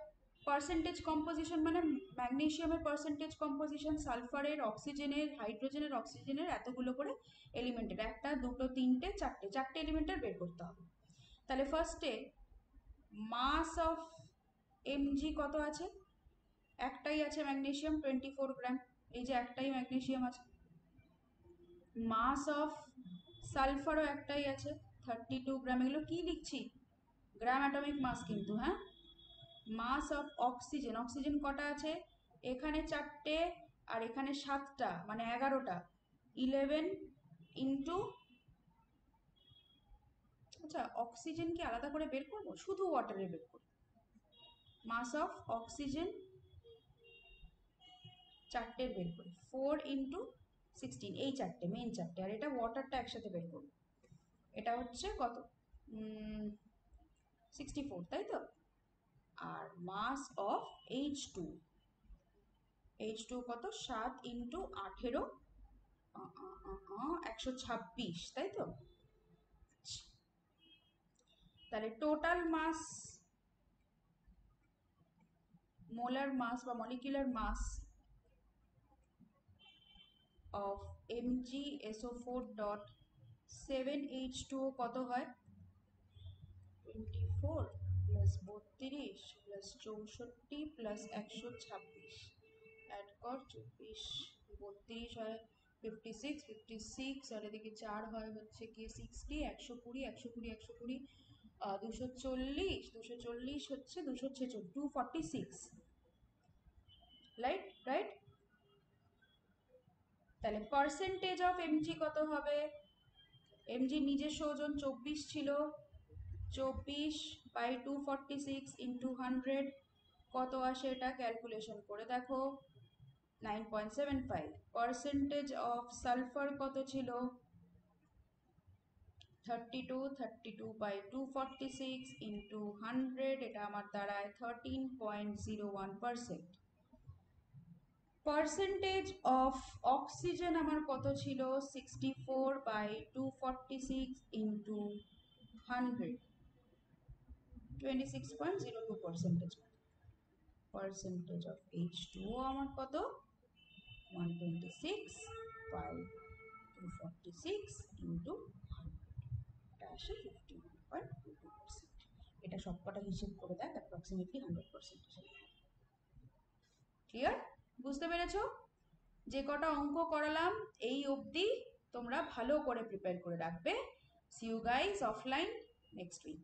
পার্সেন্টেজ কম্পোজিশন মানে ম্যাগনেসিয়ামের পার্সেন্টেজ কম্পোজিশন, সালফারের, অক্সিজেনের, হাইড্রোজেনের, অক্সিজেনের, এতগুলো করে এলিমেন্টের, একটা দুটো তিনটে চারটে এলিমেন্টের বের করতে হবে। তাহলে ফার্স্টে মাস অফ Mg কত আছে, একটাই আছে ম্যাগনেসিয়াম 24 গ্রাম, এই যে একটাই ম্যাগনেসিয়াম আছে। মাস অফ সালফারও একটাই আছে 32 গ্রাম, এগুলো কি লিখছি গ্রাম অ্যাটমিক মাস কিন্তু, হ্যাঁ। মাস অফ অক্সিজেন, অক্সিজেন কটা আছে, এখানে 4টে আর এখানে 7টা, মানে 11টা, 11 ইন্টু, আচ্ছা অক্সিজেন কি আলাদা করে বের করবো, শুধু ওয়াটারে বের করবো। মাস অফ অক্সিজেন 4টের বের করি, 4 ইন্টু 16, এই 4টে মেন 4টে, আর এটা ওয়াটারটা একসাথে বের করবো, এটা হচ্ছে কত 64, তাই তো। আর মাস অফ H2, H2 কত 7 ইন্টু 18, 126, তাই তো। তাহলে টোটাল মাস, মোলার মাস বা মলিকুলার মাস অফ MgSO4.7H2O কত হয়, 24 প্লাস 32 প্লাস 64 প্লাস 126, অ্যাড কর 24 32 হয় 56, 56 আর এদিকে 4 হয় হচ্ছে কি 60, 120 120 120 240, 240 হচ্ছে 246, 246, রাইট রাইট। তাহলে পার্সেন্টেজ অফ Mg কত হবে, Mg নিজস্ব ওজন 24 ছিল, 24/246 ইন্টু 100 কত আসে, এটা ক্যালকুলেশন করে দেখো 9.75। পার্সেন্টেজ অফ সালফার কত ছিল 32, 32/246 ইন্টু 100, এটা আমার দাঁড়ায় 13.01%। পার্সেন্টেজ অফ অক্সিজেন আমার কত ছিল 64/246 ইন্টু 100, 26.02%। পার্সেন্টেজ অফ H2O আমার কত 126/246 ইন্টু 100, এটা আসে 51.22%। এটা সবকটা হিসেব করে দেখ, অ্যাপ্রক্সিমেটলি 100% হিসেবে। ক্লিয়ার, বুঝতে পেরেছো? যে কটা অঙ্ক করালাম এই অবধি তোমরা ভালো করে প্রিপেয়ার করে রাখবে। See you guys offline next week.